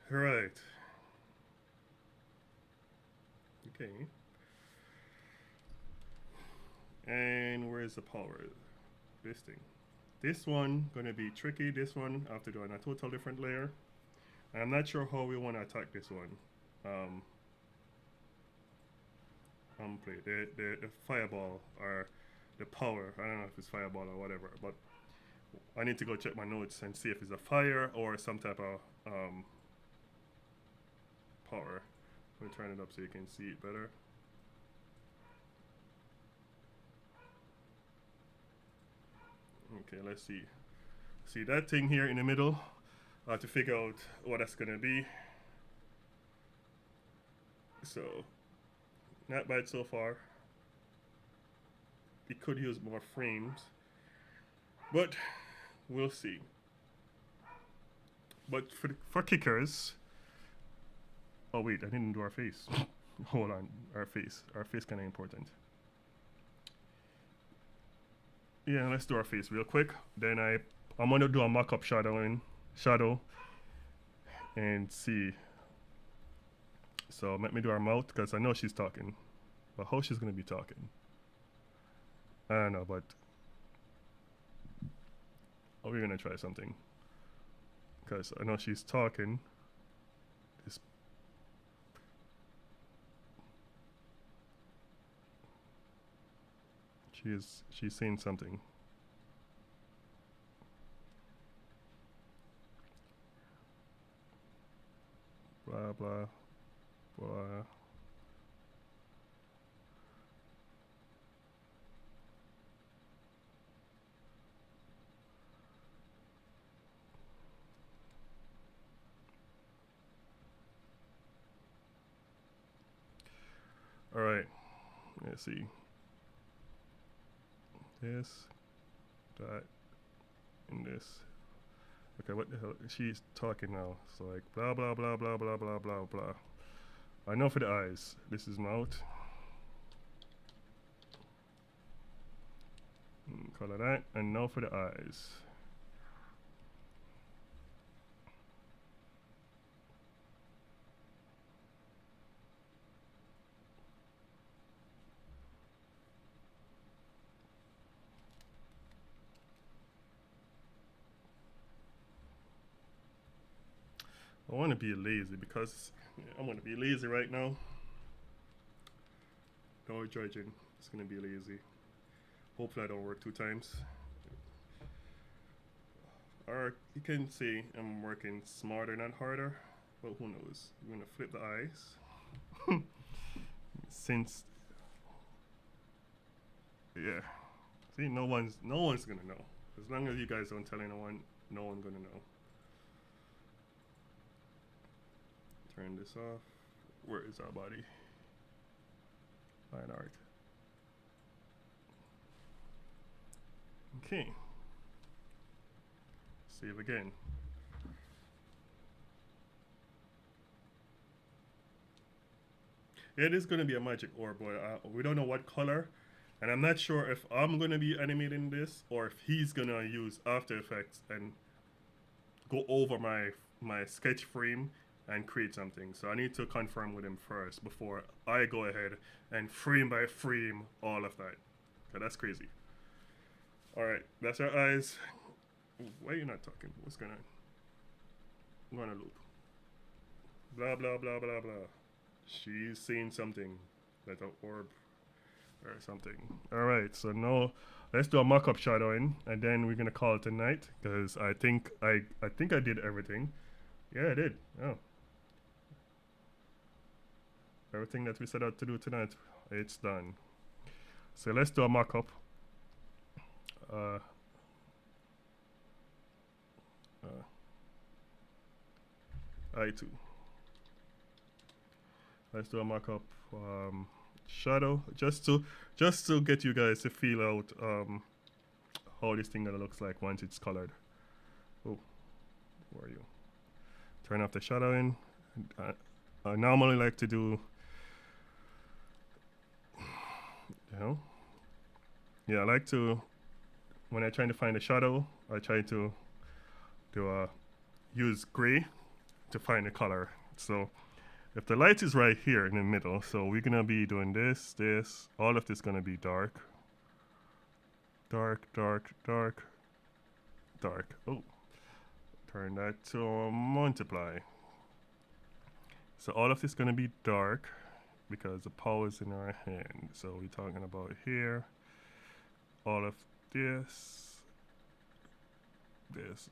Right. Okay. And where's the power? This thing. This one gonna be tricky. This one I have to do on a total different layer. I'm not sure how we want to attack this one. Play the fireball or the power. I don't know if it's fireball or whatever, but I need to go check my notes and see if it's a fire or some type of power. Let me turn it up so you can see it better. Okay, let's see. See that thing here in the middle? I have to figure out what that's gonna be. So, not bad so far. It could use more frames, but we'll see. But for kickers, oh wait, I didn't do our face. Hold on, our face kind of important. Yeah, let's do our face real quick. Then I'm gonna do a mock-up shadow and see. So let me do our mouth because I know she's talking, but how she's gonna be talking, I don't know. But we're gonna try something because I know she's talking. This she's saying something. Blah blah blah. All right, let's see. This, that, and this. Okay, what the hell? She's talking now. So like blah blah blah blah blah blah blah blah. I know for the eyes. This is mouth. Color that. And now for the eyes. I want to be lazy because I'm going to be lazy right now. No judging. It's going to be lazy. Hopefully I don't work 2 times. Or you can say I'm working smarter, not harder. But who knows? We're going to flip the eyes. Since, yeah. See, no one's going to know. As long as you guys don't tell anyone, no one's going to know. Turn this off. Where is our body? Fine art. Okay. Save again. It is going to be a magic orb, but we don't know what color. And I'm not sure if I'm going to be animating this or if he's going to use After Effects and go over my sketch frame and create something. So I need to confirm with him first before I go ahead and frame by frame all of that. Okay, that's crazy. Alright, that's our eyes. Why are you not talking? What's going on? I'm going to loop. Blah, blah, blah, blah, blah. She's saying something. Like an orb or something. Alright, so now let's do a mock-up shadowing and then we're going to call it a night because I think I did everything. Yeah, I did. Oh. Everything that we set out to do tonight, it's done. So let's do a mock-up. I2. Let's do a mock-up shadow just to get you guys to feel out how this thing gonna looks like once it's colored. Oh, where are you? Turn off the shadowing. I normally like to do, yeah, I like to, when I'm trying to find a shadow, I try to use gray to find a color. So if the light is right here in the middle, so we're gonna be doing this, all of this gonna be dark. Dark, dark, dark, dark. Oh, turn that to multiply. So all of this is gonna be dark because the power is in our hand. So we're talking about here, all of this, this.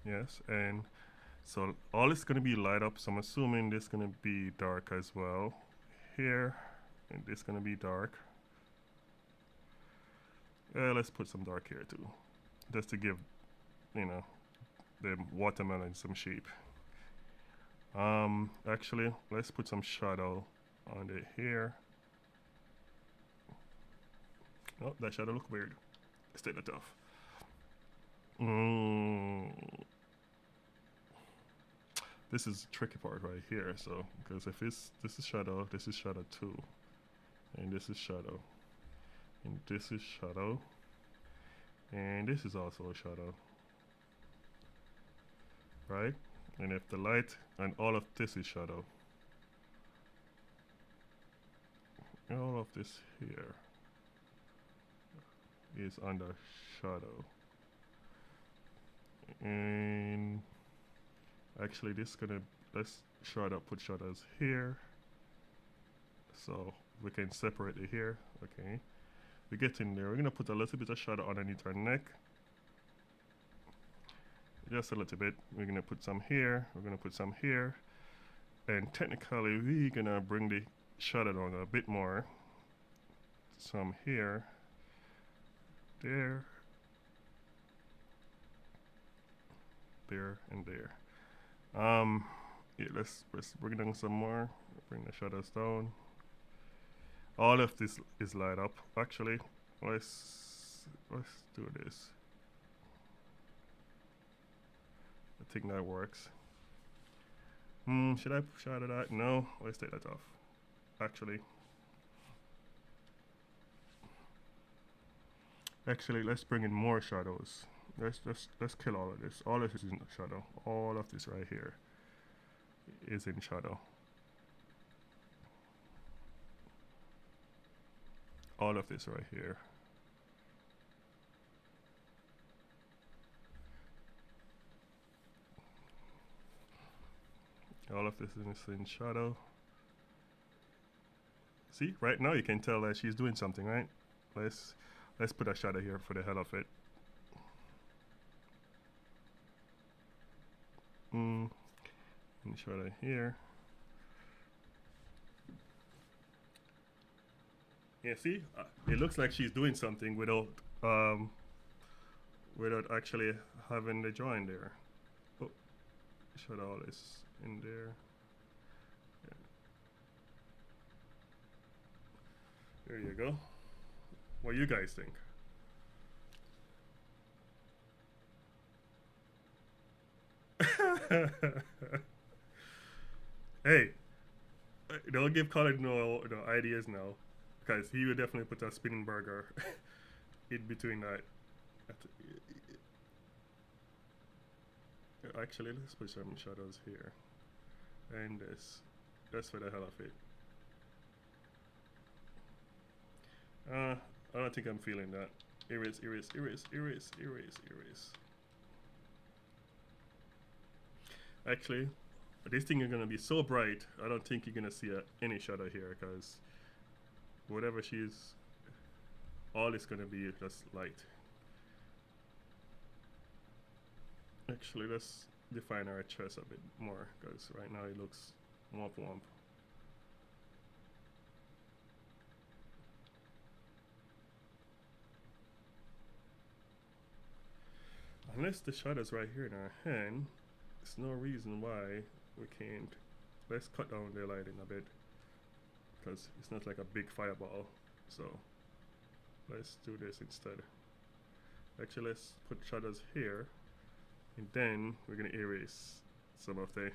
Yes, and so all is gonna be light up. So I'm assuming this is gonna be dark as well. Here, and this is gonna be dark. Let's put some dark here too, just to give, the watermelon some shape. Actually, let's put some shadow on it here. Oh, that shadow look weird. Let's take that off. Mm, this is the tricky part right here. So, because if this is shadow, this is shadow 2, and this is shadow, and this is shadow, and this is also a shadow, right? And if the light and all of this is shadow, all of this here is under shadow, and actually this is gonna, let's put shadows here so we can separate it here. Okay, we get in there, we're gonna put a little bit of shadow underneath our neck, just a little bit. We're gonna put some here, we're gonna put some here, and technically we're gonna bring the shadow down a bit more, some here, there, there, and there. Yeah, let's bring down some more, bring the shadows down. All of this is light up. Actually, let's do this. I think that works. Should I shadow that? No, let's take that off. Actually, let's bring in more shadows. Let's kill all of this. All of this is in shadow. All of this right here is in shadow. All of this right here. All of this is in shadow. See, right now you can tell that she's doing something, right? Let's put a shadow here for the hell of it. And shadow here. Yeah, see, it looks like she's doing something without actually having the drawing there. Oh, shadow all this in there. Yeah. There you go. What do you guys think? Hey, don't give Colin no ideas now, because he would definitely put a spinning burger in between that. Actually, let's put some shadows here, and this. That's for the hell of it. I don't think I'm feeling that. Erase, erase, erase, erase, erase, erase. Actually, this thing is gonna be so bright, I don't think you're gonna see any shadow here, because whatever she's, all is gonna be just light. Actually, let's define our chest a bit more, because right now it looks womp womp. Unless the shadow's right here in our hand, there's no reason why we can't. Let's cut down the lighting a bit, because it's not like a big fireball. So let's do this instead. Actually, let's put shadows here, and then we're gonna erase some of the. If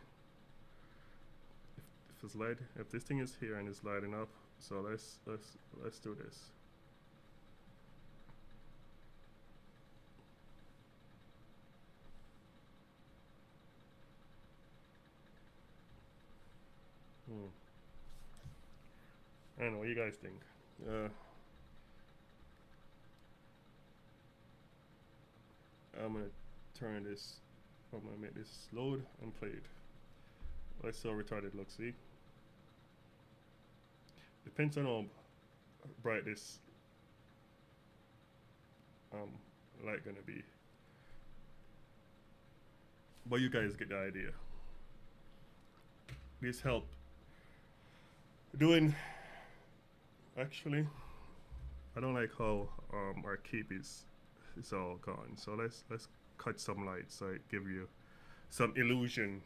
it's light, if this thing is here and it's lighting up, so let's do this. I don't know what you guys think. I'm gonna turn this. I'm gonna make this load and play it. Let's see how retarded looks. See, depends on how bright this light gonna be, but you guys get the idea. This help doing. Actually, I don't like how our cape is all gone. So let's cut some light so it give you some illusion.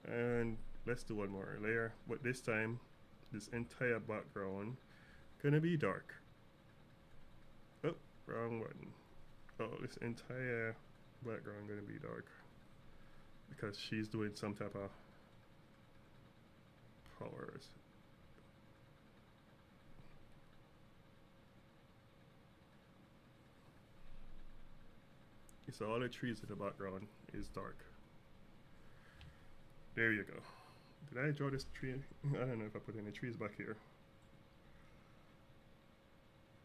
And let's do one more layer, but this time this entire background gonna be dark. Wrong one. Oh, this entire background gonna be dark because she's doing some type of powers. So all the trees in the background is dark. There you go. Did I draw this tree? I don't know if I put any trees back here.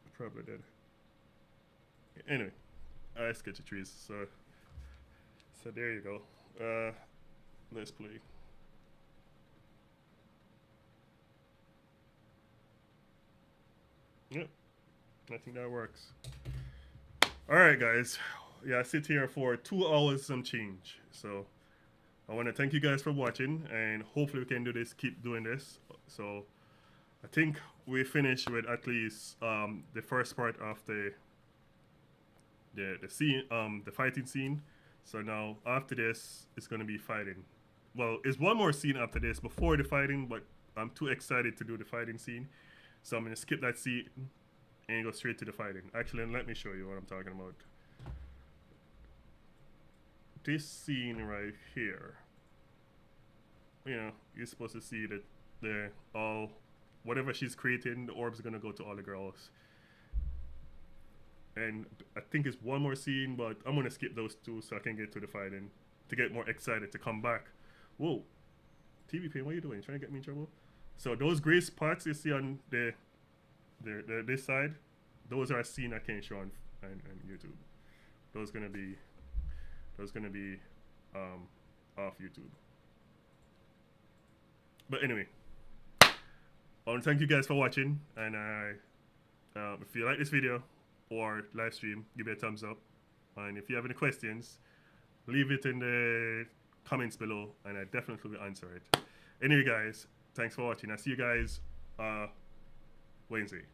I probably did. Anyway, I sketch the trees. So there you go. Let's play. Yep, I think that works. All right, guys. Yeah, I sit here for 2 hours some change. So I want to thank you guys for watching, and hopefully we can do this, keep doing this. So I think we finished with at least the first part of the scene, the fighting scene. So now after this, it's gonna be fighting. Well, it's one more scene after this before the fighting, but I'm too excited to do the fighting scene, so I'm gonna skip that scene and go straight to the fighting. Actually, let me show you what I'm talking about. This scene right here, you know, you're supposed to see that the all whatever she's creating, the orb's gonna go to all the girls. And I think it's one more scene, but I'm gonna skip those two so I can get to the fighting to get more excited to come back. Whoa, TV Pain, what are you doing? Trying to get me in trouble? So those gray spots you see on this side, those are a scene I can't show on YouTube. Those gonna be off YouTube. But anyway, I want to thank you guys for watching, and if you like this video or live stream, give it a thumbs up, and if you have any questions, leave it in the comments below, and I definitely will answer it. Anyway, guys, thanks for watching. I'll see you guys Wednesday.